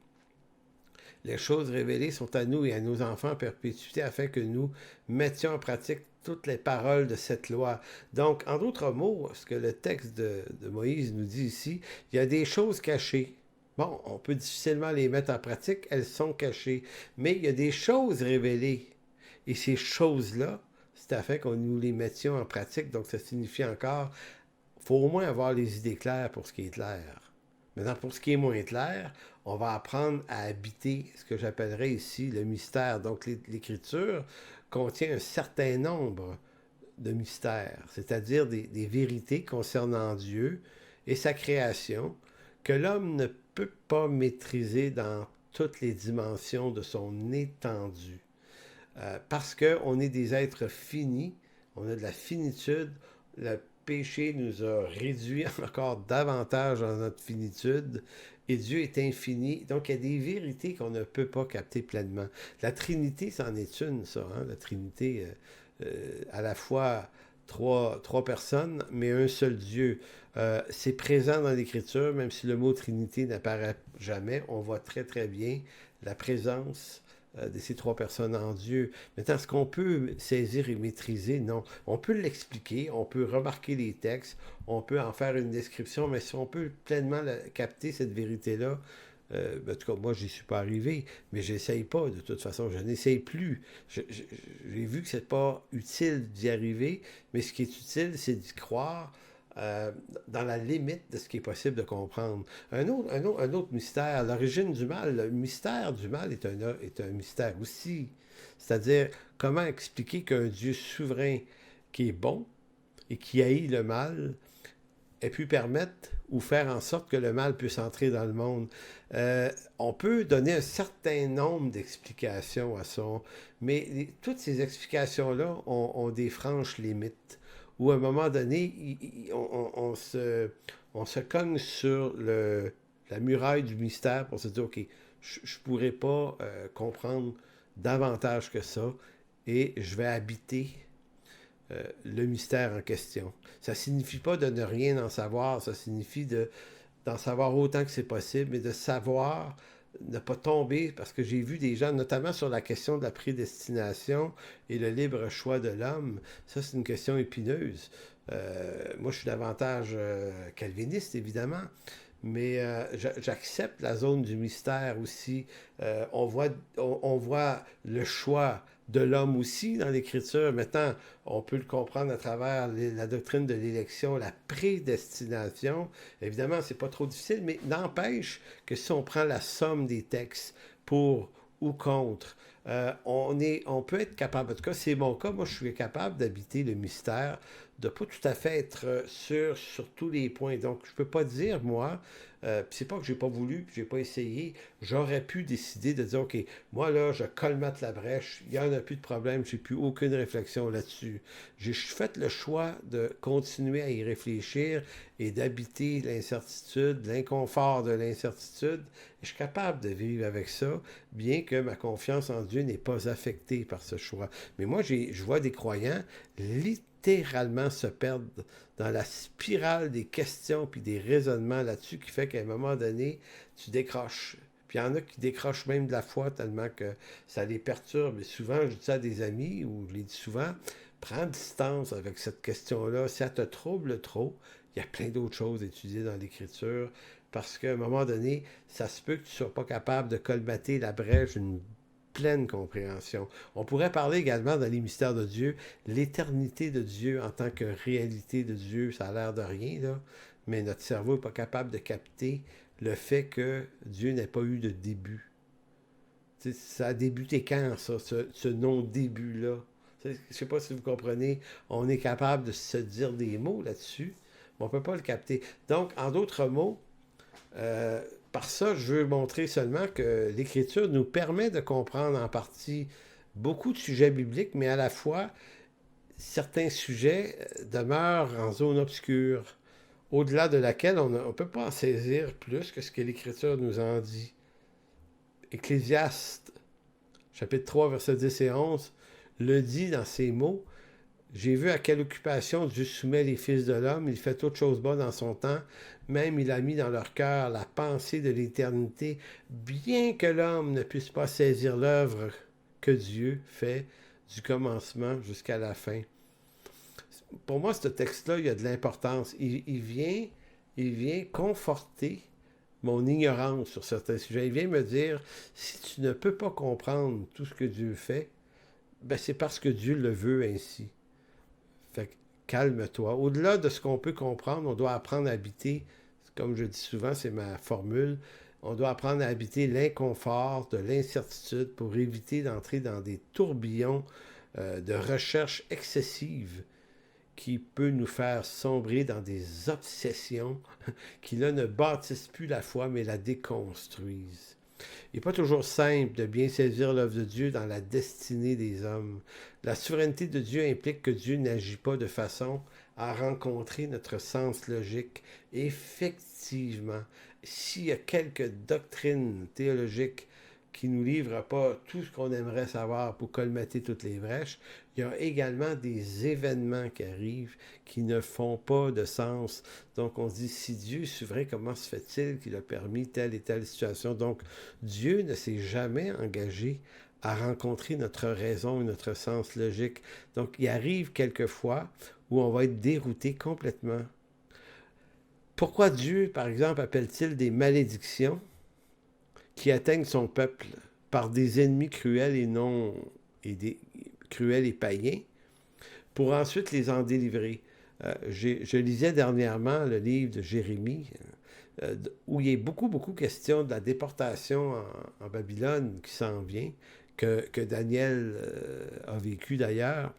Les choses révélées sont à nous et à nos enfants en perpétuité afin que nous mettions en pratique toutes les paroles de cette loi. Donc, en d'autres mots, ce que le texte de Moïse nous dit ici, il y a des choses cachées. Bon, on peut difficilement les mettre en pratique, elles sont cachées. Mais il y a des choses révélées. Et ces choses-là, c'est afin qu'on nous les mettions en pratique. Donc, ça signifie encore, il faut au moins avoir les idées claires pour ce qui est clair. Maintenant, pour ce qui est moins clair, on va apprendre à habiter ce que j'appellerais ici le mystère. Donc, l'Écriture contient un certain nombre de mystères, c'est-à-dire des vérités concernant Dieu et sa création que l'homme ne peut pas maîtriser dans toutes les dimensions de son étendue. Parce qu'on est des êtres finis, on a de la finitude, le péché nous a réduit encore davantage dans notre finitude, et Dieu est infini. Donc, il y a des vérités qu'on ne peut pas capter pleinement. La Trinité, c'en est une, ça. Hein? La Trinité, à la fois trois personnes, mais un seul Dieu. C'est présent dans l'Écriture, même si le mot Trinité n'apparaît jamais. On voit très, très bien la présence de ces trois personnes en Dieu. Maintenant, est-ce qu'on peut saisir et maîtriser? Non. On peut l'expliquer, on peut remarquer les textes, on peut en faire une description, mais si on peut pleinement capter cette vérité-là, en tout cas, moi, j'y suis pas arrivé, mais j'essaye pas, de toute façon, je n'essaye plus. J'ai vu que c'est pas utile d'y arriver, mais ce qui est utile, c'est d'y croire, dans la limite de ce qui est possible de comprendre. Un autre mystère, l'origine du mal. Le mystère du mal est un mystère aussi. C'est-à-dire, comment expliquer qu'un Dieu souverain qui est bon et qui haït le mal ait pu permettre ou faire en sorte que le mal puisse entrer dans le monde. On peut donner un certain nombre d'explications à ça, mais toutes ces explications-là ont des franches limites où à un moment donné, on se cogne sur la muraille du mystère pour se dire, OK, je ne pourrais pas comprendre davantage que ça et je vais habiter le mystère en question. Ça ne signifie pas de ne rien en savoir, ça signifie d'en savoir autant que c'est possible, mais de savoir, ne pas tomber, parce que j'ai vu des gens, notamment sur la question de la prédestination et le libre choix de l'homme, ça c'est une question épineuse. Moi je suis davantage calviniste évidemment, mais j'accepte la zone du mystère aussi. On voit le choix de l'homme aussi dans l'Écriture. Maintenant, on peut le comprendre à travers la doctrine de l'élection, la prédestination. Évidemment, c'est pas trop difficile, mais n'empêche que si on prend la somme des textes pour ou contre, on peut être capable, en tout cas c'est mon cas, moi je suis capable d'habiter le mystère, de pas tout à fait être sûr sur tous les points. Donc je peux pas dire, moi, c'est pas que j'ai pas voulu, que j'ai pas essayé, j'aurais pu décider de dire, OK, moi là, je colmate la brèche, il y en a plus de problème, j'ai plus aucune réflexion là-dessus. J'ai fait le choix de continuer à y réfléchir et d'habiter l'incertitude, l'inconfort de l'incertitude. Je suis capable de vivre avec ça, bien que ma confiance en Dieu n'est pas affectée par ce choix. Mais moi, je vois des croyants littéralement se perdre dans la spirale des questions puis des raisonnements là-dessus qui fait qu'à un moment donné, tu décroches. Puis il y en a qui décrochent même de la foi tellement que ça les perturbe. Et souvent, je dis ça à des amis, ou je les dis souvent, prends distance avec cette question-là. Si ça te trouble trop, il y a plein d'autres choses à étudier dans l'Écriture, parce qu'à un moment donné, ça se peut que tu ne sois pas capable de colmater la brèche d'une pleine compréhension. On pourrait parler également dans les mystères de Dieu, l'éternité de Dieu en tant que réalité de Dieu, ça a l'air de rien, là, mais notre cerveau n'est pas capable de capter le fait que Dieu n'ait pas eu de début. T'sais, ça a débuté quand, ça, ce non-début-là? Je ne sais pas si vous comprenez, on est capable de se dire des mots là-dessus, mais on ne peut pas le capter. Donc, en d'autres mots, par ça, je veux montrer seulement que l'Écriture nous permet de comprendre en partie beaucoup de sujets bibliques, mais à la fois, certains sujets demeurent en zone obscure, au-delà de laquelle on ne peut pas en saisir plus que ce que l'Écriture nous en dit. Ecclésiaste, chapitre 3, versets 10 et 11, le dit dans ces mots: j'ai vu à quelle occupation Dieu soumet les fils de l'homme. Il fait toutes choses bonnes en son temps. Même il a mis dans leur cœur la pensée de l'éternité, bien que l'homme ne puisse pas saisir l'œuvre que Dieu fait du commencement jusqu'à la fin. Pour moi, ce texte-là, il y a de l'importance. Il vient conforter mon ignorance sur certains sujets. Il vient me dire, si tu ne peux pas comprendre tout ce que Dieu fait, ben c'est parce que Dieu le veut ainsi. Fait que calme-toi. Au-delà de ce qu'on peut comprendre, on doit apprendre à habiter, comme je dis souvent, c'est ma formule, on doit apprendre à habiter l'inconfort de l'incertitude pour éviter d'entrer dans des tourbillons de recherche excessive qui peut nous faire sombrer dans des obsessions qui, là, ne bâtissent plus la foi, mais la déconstruisent. Il n'est pas toujours simple de bien saisir l'œuvre de Dieu dans la destinée des hommes. La souveraineté de Dieu implique que Dieu n'agit pas de façon à rencontrer notre sens logique. Effectivement, s'il y a quelques doctrines théologiques qui ne nous livrent pas tout ce qu'on aimerait savoir pour colmater toutes les brèches, il y a également des événements qui arrivent qui ne font pas de sens. Donc on se dit, si Dieu est souverain, comment se fait-il qu'il a permis telle et telle situation? Donc Dieu ne s'est jamais engagé à rencontrer notre raison et notre sens logique. Donc il arrive quelquefois où on va être dérouté complètement. Pourquoi Dieu, par exemple, appelle-t-il des malédictions qui atteignent son peuple par des ennemis cruels et non cruels et païens, pour ensuite les en délivrer? Je lisais dernièrement le livre de Jérémie, où il y a beaucoup question de la déportation en Babylone qui s'en vient, que Daniel a vécu d'ailleurs.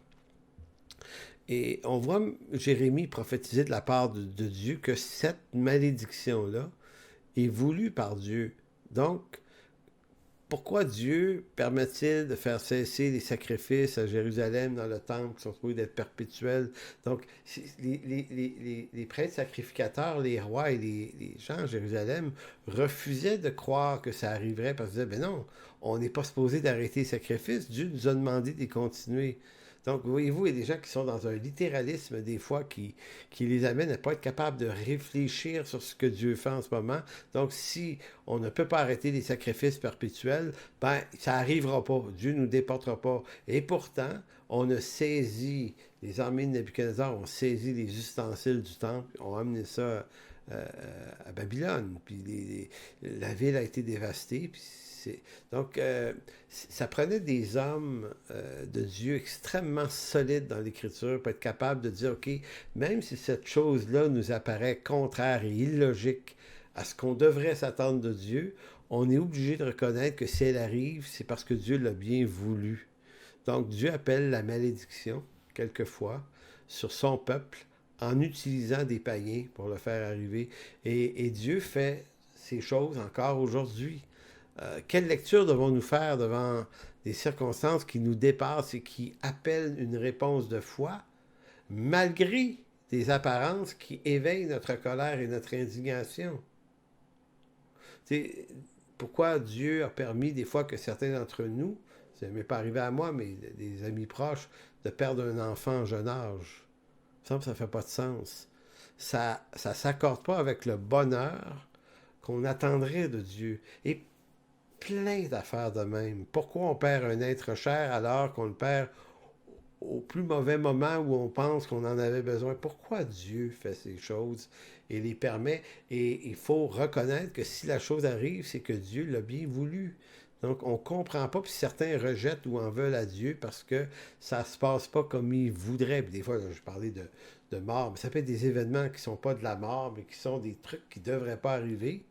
Et on voit Jérémie prophétiser de la part de Dieu que cette malédiction-là est voulue par Dieu. Donc, pourquoi Dieu permet-il de faire cesser les sacrifices à Jérusalem dans le temple qui sont supposés d'être perpétuels? Donc, les prêtres sacrificateurs, les rois et les gens à Jérusalem refusaient de croire que ça arriverait parce qu'ils disaient, ben non, on n'est pas supposé d'arrêter les sacrifices, Dieu nous a demandé de les continuer. Donc, voyez-vous, il y a des gens qui sont dans un littéralisme, des fois, qui les amène à ne pas être capables de réfléchir sur ce que Dieu fait en ce moment. Donc, si on ne peut pas arrêter les sacrifices perpétuels, ben, ça n'arrivera pas. Dieu ne nous déportera pas. Et pourtant, on a saisi, les armées de Nebuchadnezzar ont saisi les ustensiles du temple, ont amené ça à Babylone. Puis la ville a été dévastée, puis donc, ça prenait des hommes de Dieu extrêmement solides dans l'Écriture pour être capable de dire, OK, même si cette chose-là nous apparaît contraire et illogique à ce qu'on devrait s'attendre de Dieu, on est obligé de reconnaître que si elle arrive, c'est parce que Dieu l'a bien voulu. Donc, Dieu appelle la malédiction, quelquefois, sur son peuple en utilisant des païens pour le faire arriver. Et Dieu fait ces choses encore aujourd'hui. Quelle lecture devons-nous faire devant des circonstances qui nous dépassent et qui appellent une réponse de foi, malgré des apparences qui éveillent notre colère et notre indignation? T'sais, pourquoi Dieu a permis des fois que certains d'entre nous, ça ne m'est pas arrivé à moi, mais des amis proches, de perdre un enfant en jeune âge? Il me semble que ça ne fait pas de sens. Ça ne s'accorde pas avec le bonheur qu'on attendrait de Dieu. Et plein d'affaires de même. Pourquoi on perd un être cher alors qu'on le perd au plus mauvais moment où on pense qu'on en avait besoin? Pourquoi Dieu fait ces choses et les permet? Et il faut reconnaître que si la chose arrive, c'est que Dieu l'a bien voulu. Donc, on ne comprend pas, puis certains rejettent ou en veulent à Dieu parce que ça ne se passe pas comme ils voudraient. Puis des fois, là, je parlais de mort, mais ça peut être des événements qui ne sont pas de la mort, mais qui sont des trucs qui ne devraient pas arriver,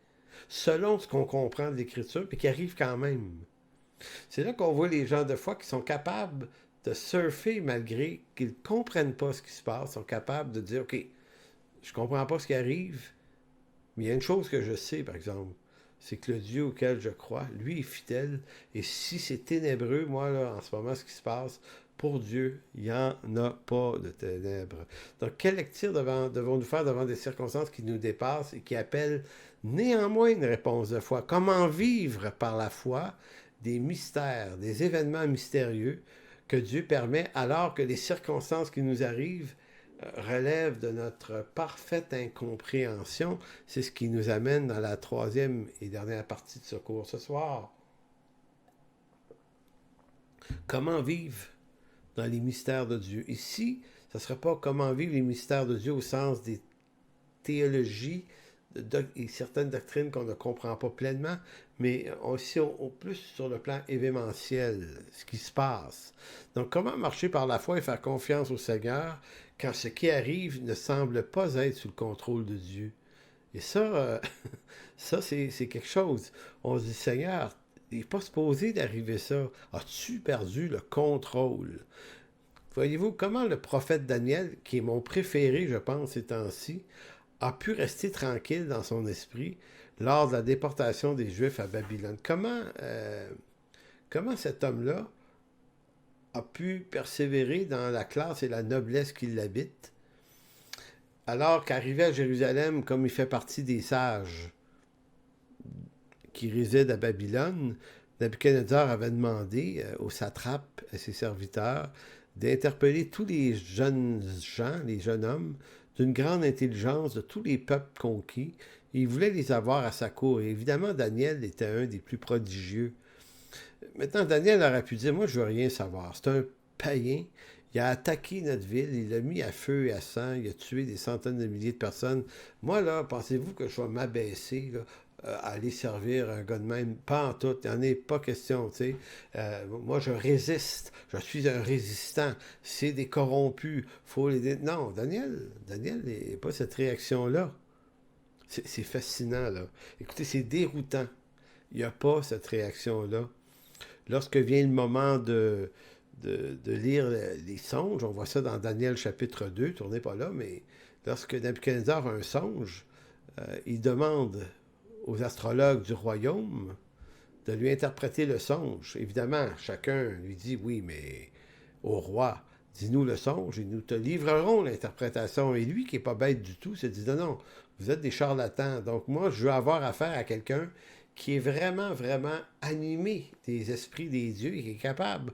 selon ce qu'on comprend de l'Écriture, puis qui arrive quand même. C'est là qu'on voit les gens de foi qui sont capables de surfer malgré qu'ils ne comprennent pas ce qui se passe, sont capables de dire, OK, je ne comprends pas ce qui arrive, mais il y a une chose que je sais, par exemple, c'est que le Dieu auquel je crois, lui est fidèle, et si c'est ténébreux, moi, là, en ce moment, ce qui se passe, Pour Dieu, il n'y en a pas de ténèbres. Donc, quelle lecture devons-nous faire devant des circonstances qui nous dépassent et qui appellent néanmoins une réponse de foi? Comment vivre par la foi des mystères, des événements mystérieux que Dieu permet alors que les circonstances qui nous arrivent relèvent de notre parfaite incompréhension? C'est ce qui nous amène dans la troisième et dernière partie de ce cours ce soir. Comment vivre dans les mystères de Dieu? Ici, ce ne sera pas comment vivre les mystères de Dieu au sens des théologies et certaines doctrines qu'on ne comprend pas pleinement, mais aussi au plus sur le plan événementiel, ce qui se passe. Donc, comment marcher par la foi et faire confiance au Seigneur quand ce qui arrive ne semble pas être sous le contrôle de Dieu? Et ça, ça c'est quelque chose. On se dit, Seigneur, il n'est pas supposé d'arriver ça. As-tu perdu le contrôle? Voyez-vous comment le prophète Daniel, qui est mon préféré, je pense, ces temps-ci, a pu rester tranquille dans son esprit lors de la déportation des Juifs à Babylone. Comment cet homme-là a pu persévérer dans la classe et la noblesse qui l'habite, alors qu'arrivé à Jérusalem, comme il fait partie des sages qui résident à Babylone, Nabuchodonosor avait demandé aux satrapes, à ses serviteurs, d'interpeller tous les jeunes gens, les jeunes hommes, d'une grande intelligence de tous les peuples conquis. Il voulait les avoir à sa cour. Et évidemment, Daniel était un des plus prodigieux. Maintenant, Daniel aurait pu dire, moi, je veux rien savoir. C'est un païen. Il a attaqué notre ville, il l'a mis à feu et à sang, il a tué des centaines de milliers de personnes. Moi, là, pensez-vous que je vais m'abaisser, là, à aller servir un gars de même? Pas en tout, il n'en est pas question, tu sais. Moi, je résiste, je suis un résistant. C'est des corrompus, faut les... Non, Daniel n'est pas cette réaction-là. C'est fascinant, là. Écoutez, c'est déroutant. Il n'y a pas cette réaction-là. Lorsque vient le moment de lire les songes, on voit ça dans Daniel chapitre 2, tournez pas là, mais lorsque Nabuchodonosor a un songe, il demande aux astrologues du royaume de lui interpréter le songe. Évidemment, chacun lui dit, oui, mais au roi, dis-nous le songe et nous te livrerons l'interprétation. Et lui, qui n'est pas bête du tout, se dit, non, non, vous êtes des charlatans. Donc moi, je veux avoir affaire à quelqu'un qui est vraiment, vraiment animé des esprits des dieux et qui est capable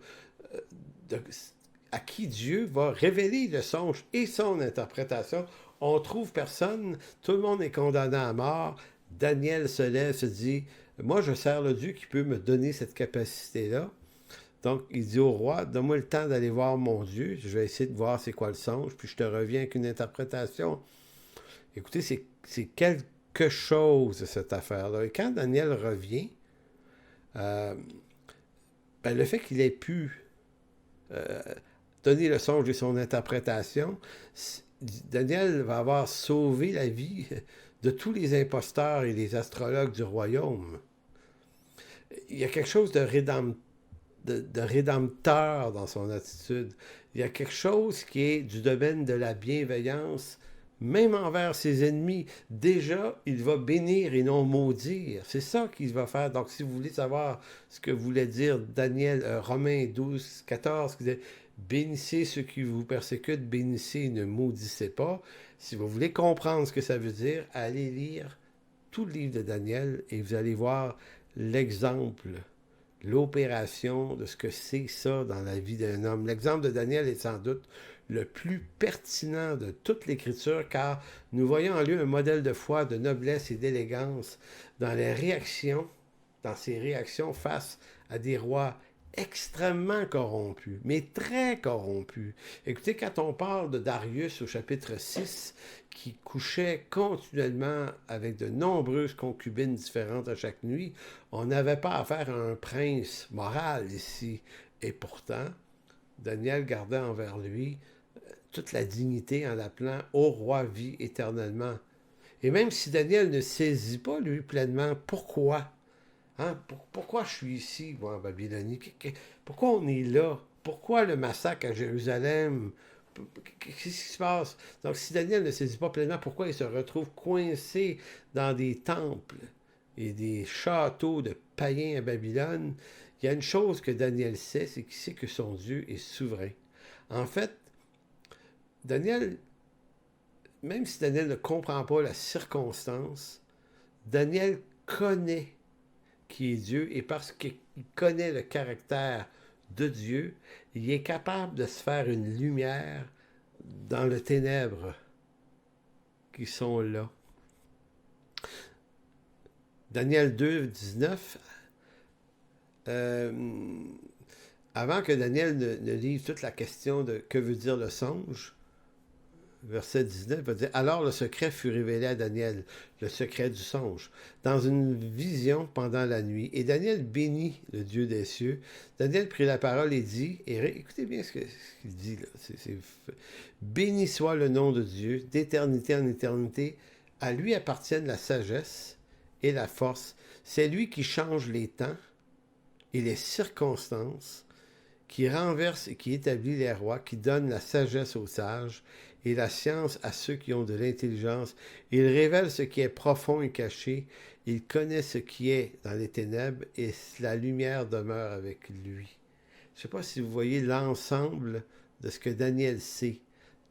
à qui Dieu va révéler le songe et son interprétation. On trouve personne, tout le monde est condamné à mort. Daniel se lève, se dit, moi je sers le Dieu qui peut me donner cette capacité-là. Donc il dit au roi, donne-moi le temps d'aller voir mon Dieu, je vais essayer de voir c'est quoi le songe, puis je te reviens avec une interprétation. Écoutez, c'est quelque chose cette affaire-là. Et quand Daniel revient, le fait qu'il ait pu donner le songe et son interprétation, Daniel va avoir sauvé la vie de tous les imposteurs et les astrologues du royaume. Il y a quelque chose de rédempteur dans son attitude. Il y a quelque chose qui est du domaine de la bienveillance, même envers ses ennemis. Déjà, il va bénir et non maudire. C'est ça qu'il va faire. Donc, si vous voulez savoir ce que voulait dire Daniel, Romains 12, 14, qui disait « Bénissez ceux qui vous persécutent, bénissez et ne maudissez pas ». Si vous voulez comprendre ce que ça veut dire, allez lire tout le livre de Daniel et vous allez voir l'exemple, l'opération de ce que c'est ça dans la vie d'un homme. L'exemple de Daniel est sans doute le plus pertinent de toute l'Écriture, car nous voyons en lui un modèle de foi, de noblesse et d'élégance dans ses réactions face à des rois extrêmement corrompus, mais très corrompus. Écoutez, quand on parle de Darius au chapitre 6, qui couchait continuellement avec de nombreuses concubines différentes à chaque nuit, on n'avait pas affaire à un prince moral ici. Et pourtant, Daniel gardait envers lui toute la dignité en l'appelant « Ô roi, vis éternellement ». Et même si Daniel ne saisit pas, lui, pleinement, pourquoi? Hein? Pourquoi je suis ici, moi, en Babylonie? Pourquoi on est là? Pourquoi le massacre à Jérusalem? Qu'est-ce qui se passe? Donc, si Daniel ne saisit pas pleinement pourquoi il se retrouve coincé dans des temples et des châteaux de païens à Babylone, il y a une chose que Daniel sait, c'est qu'il sait que son Dieu est souverain. En fait, Daniel, même si Daniel ne comprend pas la circonstance, Daniel connaît qui est Dieu et parce qu'il connaît le caractère de Dieu, il est capable de se faire une lumière dans les ténèbres qui sont là. Daniel 2, 19, avant que Daniel ne livre toute la question de que veut dire le songe, verset 19 va dire « Alors le secret fut révélé à Daniel, le secret du songe, dans une vision pendant la nuit. Et Daniel bénit le Dieu des cieux. Daniel prit la parole et dit, et écoutez bien ce qu'il dit là, béni soit le nom de Dieu, d'éternité en éternité. À lui appartiennent la sagesse et la force. C'est lui qui change les temps et les circonstances, qui renverse et qui établit les rois, qui donne la sagesse aux sages et la science à ceux qui ont de l'intelligence. Il révèle ce qui est profond et caché. Il connaît ce qui est dans les ténèbres et la lumière demeure avec lui. Je ne sais pas si vous voyez l'ensemble de ce que Daniel sait.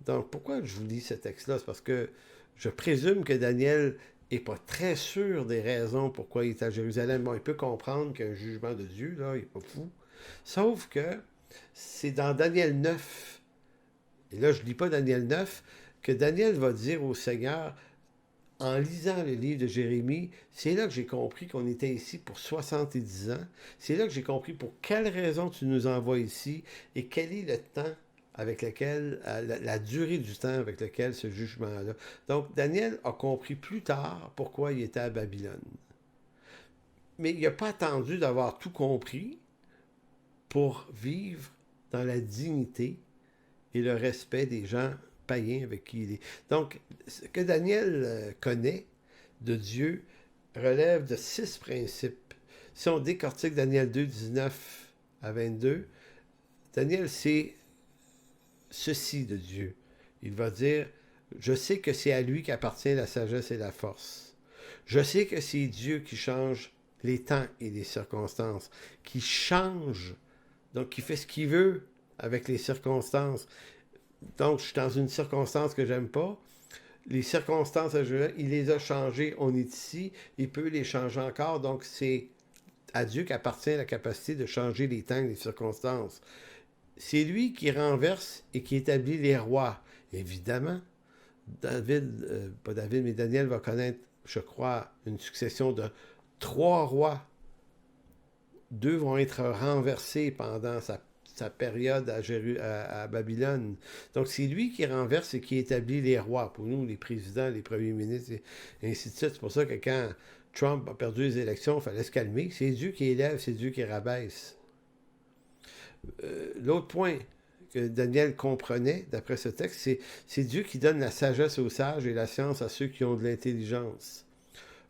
Donc, pourquoi je vous lis ce texte-là? C'est parce que je présume que Daniel n'est pas très sûr des raisons pourquoi il est à Jérusalem. Bon, il peut comprendre qu'il y a un jugement de Dieu, là, il n'est pas fou. Sauf que c'est dans Daniel 9, et là je ne lis pas Daniel 9, que Daniel va dire au Seigneur, en lisant le livre de Jérémie, c'est là que j'ai compris qu'on était ici pour 70 ans. C'est là que j'ai compris pour quelle raison tu nous envoies ici et quel est le temps avec lequel, la durée du temps avec lequel ce jugement-là. Donc Daniel a compris plus tard pourquoi il était à Babylone. Mais il n'a pas attendu d'avoir tout compris pour vivre dans la dignité et le respect des gens païens avec qui il est. Donc, ce que Daniel connaît de Dieu relève de 6 principes. Si on décortique Daniel 2, 19 à 22, Daniel sait ceci de Dieu. Il va dire, je sais que c'est à lui qu'appartient la sagesse et la force. Je sais que c'est Dieu qui change les temps et les circonstances, qui change, donc qui fait ce qu'il veut avec les circonstances. Donc, je suis dans une circonstance que j'aime pas. Les circonstances, il les a changées, on est ici, il peut les changer encore. Donc, c'est à Dieu qu'appartient la capacité de changer les temps et les circonstances. C'est lui qui renverse et qui établit les rois. Évidemment, mais Daniel va connaître, je crois, une succession de 3 rois. 2 vont être renversés pendant sa période à Babylone. Donc, c'est lui qui renverse et qui établit les rois. Pour nous, les présidents, les premiers ministres, et ainsi de suite. C'est pour ça que quand Trump a perdu les élections, il fallait se calmer. C'est Dieu qui élève, c'est Dieu qui rabaisse. L'autre point que Daniel comprenait, d'après ce texte, c'est Dieu qui donne la sagesse aux sages et la science à ceux qui ont de l'intelligence.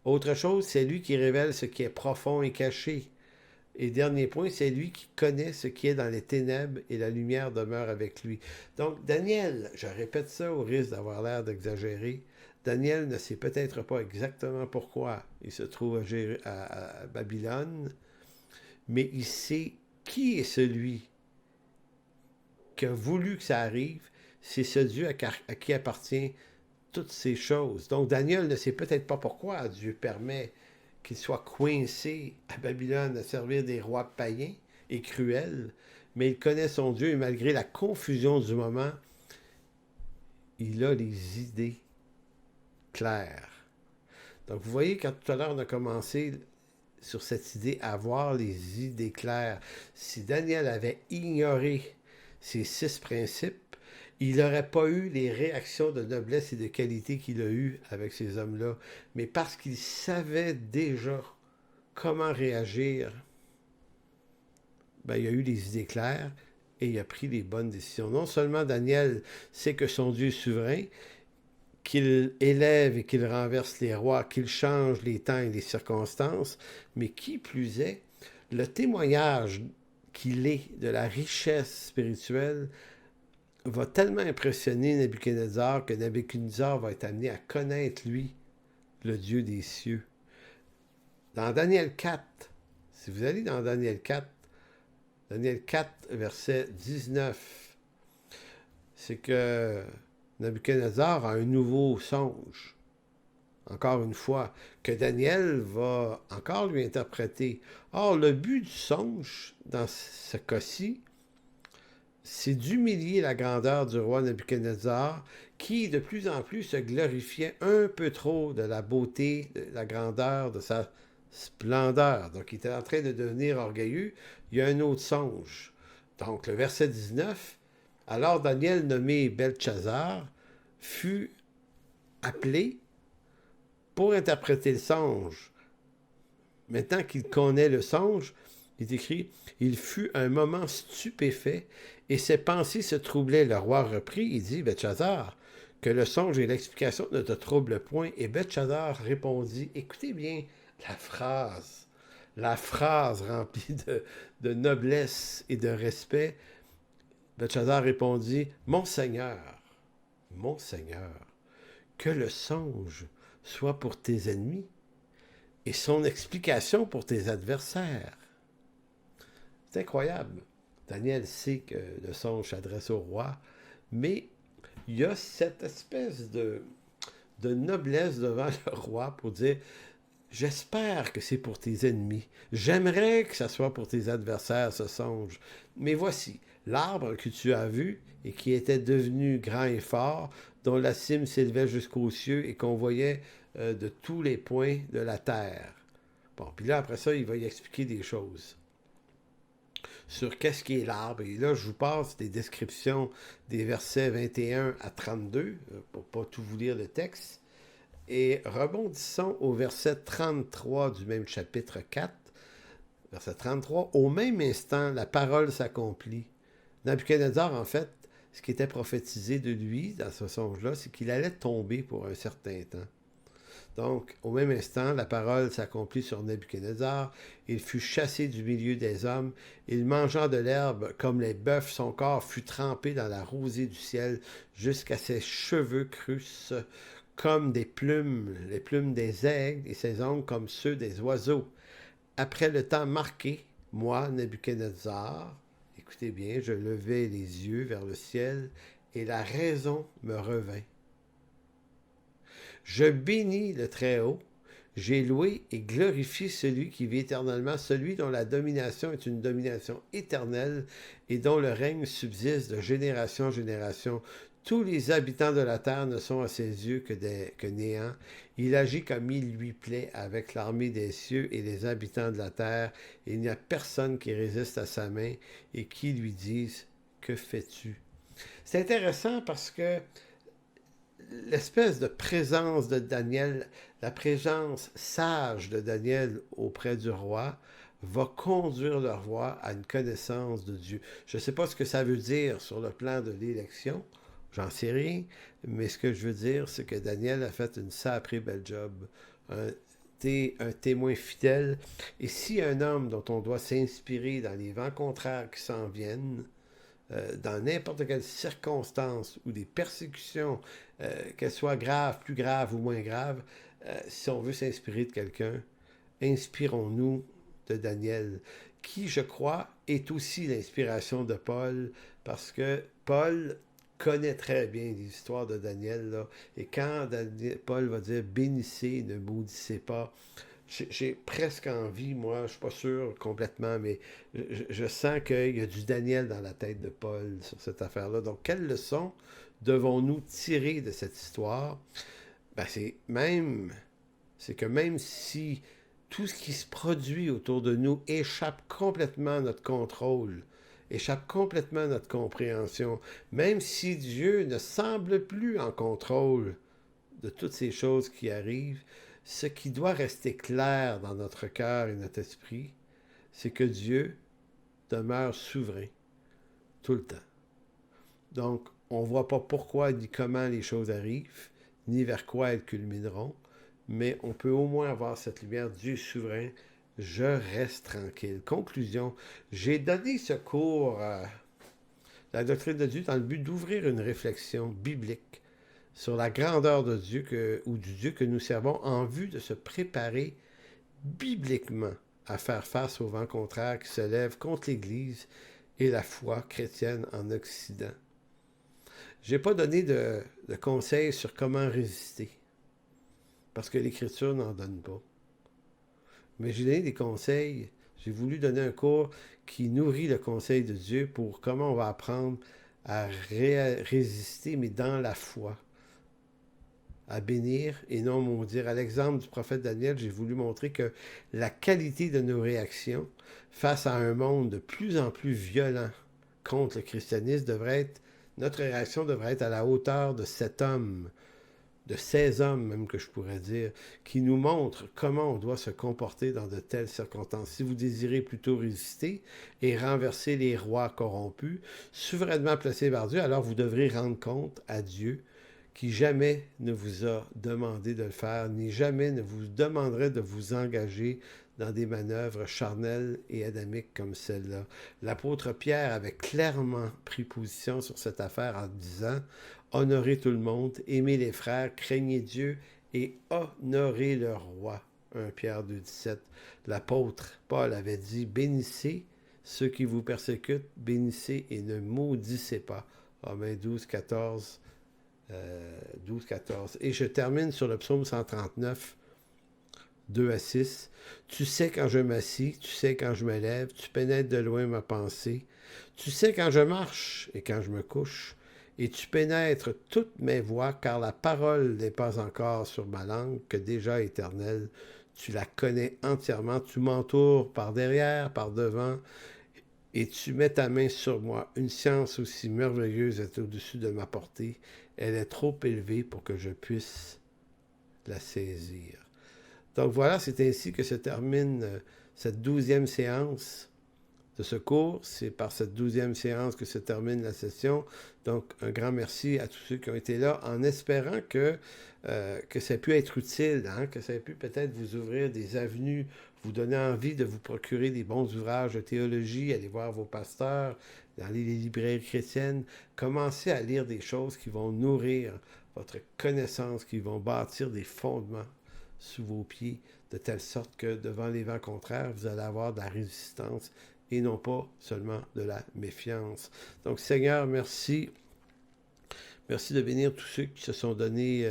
Autre chose, c'est lui qui révèle ce qui est profond et caché. Et dernier point, c'est lui qui connaît ce qui est dans les ténèbres et la lumière demeure avec lui. Donc, Daniel, je répète ça au risque d'avoir l'air d'exagérer, Daniel ne sait peut-être pas exactement pourquoi il se trouve à Babylone, mais il sait qui est celui qui a voulu que ça arrive. C'est ce Dieu à qui appartient toutes ces choses. Donc, Daniel ne sait peut-être pas pourquoi Dieu permet qu'il soit coincé à Babylone à servir des rois païens et cruels, mais il connaît son Dieu et malgré la confusion du moment, il a les idées claires. Donc vous voyez, quand tout à l'heure on a commencé sur cette idée à avoir les idées claires, si Daniel avait ignoré ces 6 principes, il n'aurait pas eu les réactions de noblesse et de qualité qu'il a eues avec ces hommes-là. Mais parce qu'il savait déjà comment réagir, ben, il a eu les idées claires et il a pris les bonnes décisions. Non seulement Daniel sait que son Dieu est souverain, qu'il élève et qu'il renverse les rois, qu'il change les temps et les circonstances, mais qui plus est, le témoignage qu'il est de la richesse spirituelle va tellement impressionner Nebuchadnezzar que Nebuchadnezzar va être amené à connaître, lui, le Dieu des cieux. Dans Daniel 4, si vous allez dans Daniel 4, Daniel 4, verset 19. C'est que Nabuchodonosor a un nouveau songe, encore une fois, que Daniel va encore lui interpréter. Or, le but du songe, dans ce cas-ci, c'est d'humilier la grandeur du roi Nabuchodonosor, qui de plus en plus se glorifiait un peu trop de la beauté, de la grandeur, de sa splendeur. Donc, il était en train de devenir orgueilleux. Il y a un autre songe. Donc, le verset 19, alors Daniel, nommé Beltshazar, fut appelé pour interpréter le songe. Maintenant qu'il connaît le songe, il est écrit, il fut un moment stupéfait et ses pensées se troublaient. Le roi reprit, il dit, Beltshazar, que le songe et l'explication ne te troublent point. Et Beltshazar répondit, écoutez bien la phrase remplie de noblesse et de respect. Beltshazar répondit, mon Seigneur, que le songe soit pour tes ennemis et son explication pour tes adversaires. C'est incroyable. Daniel sait que le songe s'adresse au roi, mais il y a cette espèce de noblesse devant le roi pour dire, j'espère que c'est pour tes ennemis. J'aimerais que ça soit pour tes adversaires, ce songe. Mais voici, l'arbre que tu as vu et qui était devenu grand et fort, dont la cime s'élevait jusqu'aux cieux et qu'on voyait de tous les points de la terre. Bon, puis là, après ça, il va y expliquer des choses sur qu'est-ce qui est l'arbre. Et là, je vous passe des descriptions des versets 21 à 32, pour ne pas tout vous lire le texte. Et rebondissons au verset 33 du même chapitre 4. Verset 33, au même instant, la parole s'accomplit. Nabuchodonosor, en fait, ce qui était prophétisé de lui dans ce songe-là, c'est qu'il allait tomber pour un certain temps. Donc, au même instant, la parole s'accomplit sur Nabuchodonosor. Il fut chassé du milieu des hommes. Il mangea de l'herbe comme les bœufs. Son corps fut trempé dans la rosée du ciel jusqu'à ses cheveux crus comme des plumes, les plumes des aigles, et ses ongles comme ceux des oiseaux. Après le temps marqué, moi, Nabuchodonosor, écoutez bien, je levai les yeux vers le ciel, et la raison me revint. Je bénis le Très-Haut, j'ai loué et glorifié celui qui vit éternellement, celui dont la domination est une domination éternelle et dont le règne subsiste de génération en génération. Tous les habitants de la terre ne sont à ses yeux que néant. Il agit comme il lui plaît avec l'armée des cieux et les habitants de la terre. Il n'y a personne qui résiste à sa main et qui lui dise « Que fais-tu » C'est intéressant parce que l'espèce de présence de Daniel, la présence sage de Daniel auprès du roi, va conduire le roi à une connaissance de Dieu. Je ne sais pas ce que ça veut dire sur le plan de l'élection, j'en sais rien, mais ce que je veux dire, c'est que Daniel a fait une sacrée belle job, un témoin fidèle. Et si un homme dont on doit s'inspirer dans les vents contraires qui s'en viennent, dans n'importe quelle circonstance ou des persécutions, qu'elles soient graves, plus graves ou moins graves, si on veut s'inspirer de quelqu'un, inspirons-nous de Daniel, qui, je crois, est aussi l'inspiration de Paul, parce que Paul connaît très bien l'histoire de Daniel, là, et quand Paul va dire « bénissez, ne maudissez pas », j'ai presque envie, moi, je ne suis pas sûr complètement, mais je sens qu'il y a du Daniel dans la tête de Paul sur cette affaire-là. Donc, quelle leçon devons-nous tirer de cette histoire? Ben, c'est que même si tout ce qui se produit autour de nous échappe complètement à notre contrôle, échappe complètement à notre compréhension, même si Dieu ne semble plus en contrôle de toutes ces choses qui arrivent, ce qui doit rester clair dans notre cœur et notre esprit, c'est que Dieu demeure souverain tout le temps. Donc, on ne voit pas pourquoi ni comment les choses arrivent, ni vers quoi elles culmineront, mais on peut au moins avoir cette lumière. Dieu souverain, je reste tranquille. Conclusion, j'ai donné ce cours à la doctrine de Dieu dans le but d'ouvrir une réflexion biblique sur la grandeur de Dieu ou du Dieu que nous servons en vue de se préparer bibliquement à faire face au vent contraire qui se lève contre l'Église et la foi chrétienne en Occident. Je n'ai pas donné de conseils sur comment résister, parce que l'Écriture n'en donne pas. Mais j'ai donné des conseils, j'ai voulu donner un cours qui nourrit le conseil de Dieu pour comment on va apprendre à résister, mais dans la foi, à bénir et non maudire. À l'exemple du prophète Daniel, j'ai voulu montrer que la qualité de nos réactions face à un monde de plus en plus violent contre le christianisme notre réaction devrait être à la hauteur de cet homme, de ces hommes même que je pourrais dire, qui nous montrent comment on doit se comporter dans de telles circonstances. Si vous désirez plutôt résister et renverser les rois corrompus, souverainement placés par Dieu, alors vous devrez rendre compte à Dieu qui jamais ne vous a demandé de le faire, ni jamais ne vous demanderait de vous engager dans des manœuvres charnelles et adamiques comme celle-là. L'apôtre Pierre avait clairement pris position sur cette affaire en disant « Honorez tout le monde, aimez les frères, craignez Dieu et honorez le roi. » 1 Pierre 2,17. L'apôtre Paul avait dit « Bénissez ceux qui vous persécutent, bénissez et ne maudissez pas. » Romains 12,14. 12-14. Et je termine sur le psaume 139, 2 à 6. Tu sais quand je m'assis, tu sais quand je me lève, tu pénètres de loin ma pensée. Tu sais quand je marche et quand je me couche, et tu pénètres toutes mes voies, car la parole n'est pas encore sur ma langue, que déjà éternelle. Tu la connais entièrement, tu m'entoures par derrière, par devant, et tu mets ta main sur moi. Une science aussi merveilleuse est au-dessus de ma portée. Elle est trop élevée pour que je puisse la saisir. Donc voilà, c'est ainsi que se termine cette 12e séance de ce cours. C'est par cette 12e séance que se termine la session. Donc un grand merci à tous ceux qui ont été là, en espérant que ça ait pu être utile, que ça ait pu peut-être vous ouvrir des avenues, vous donner envie de vous procurer des bons ouvrages de théologie, aller voir vos pasteurs dans les librairies chrétiennes. Commencez à lire des choses qui vont nourrir votre connaissance, qui vont bâtir des fondements sous vos pieds, de telle sorte que devant les vents contraires, vous allez avoir de la résistance et non pas seulement de la méfiance. Donc Seigneur, merci. Merci de bénir tous ceux qui se sont donnés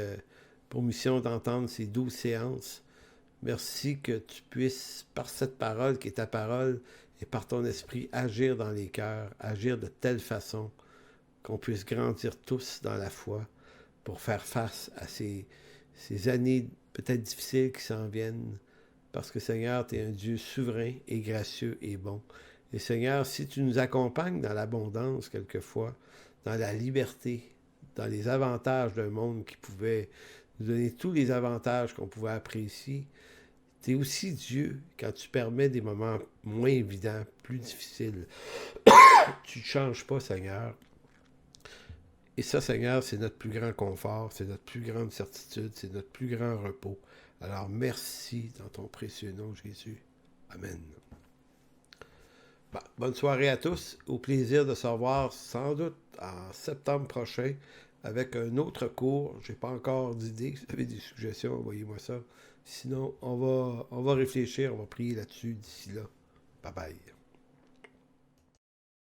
pour mission d'entendre ces 12 séances. Merci que tu puisses, par cette parole qui est ta parole, et par ton esprit, agir dans les cœurs, agir de telle façon qu'on puisse grandir tous dans la foi pour faire face à ces années peut-être difficiles qui s'en viennent. Parce que Seigneur, tu es un Dieu souverain et gracieux et bon. Et Seigneur, si tu nous accompagnes dans l'abondance quelquefois, dans la liberté, dans les avantages d'un monde qui pouvait nous donner tous les avantages qu'on pouvait apprécier, tu es aussi Dieu quand tu permets des moments moins évidents, plus difficiles. Tu ne changes pas, Seigneur. Et ça, Seigneur, c'est notre plus grand confort, c'est notre plus grande certitude, c'est notre plus grand repos. Alors, merci dans ton précieux nom, Jésus. Amen. Bon, bonne soirée à tous. Au plaisir de se revoir sans doute en septembre prochain avec un autre cours. Je n'ai pas encore d'idée. Si vous avez des suggestions, envoyez-moi ça. Sinon, on va réfléchir, on va prier là-dessus d'ici là. Bye bye.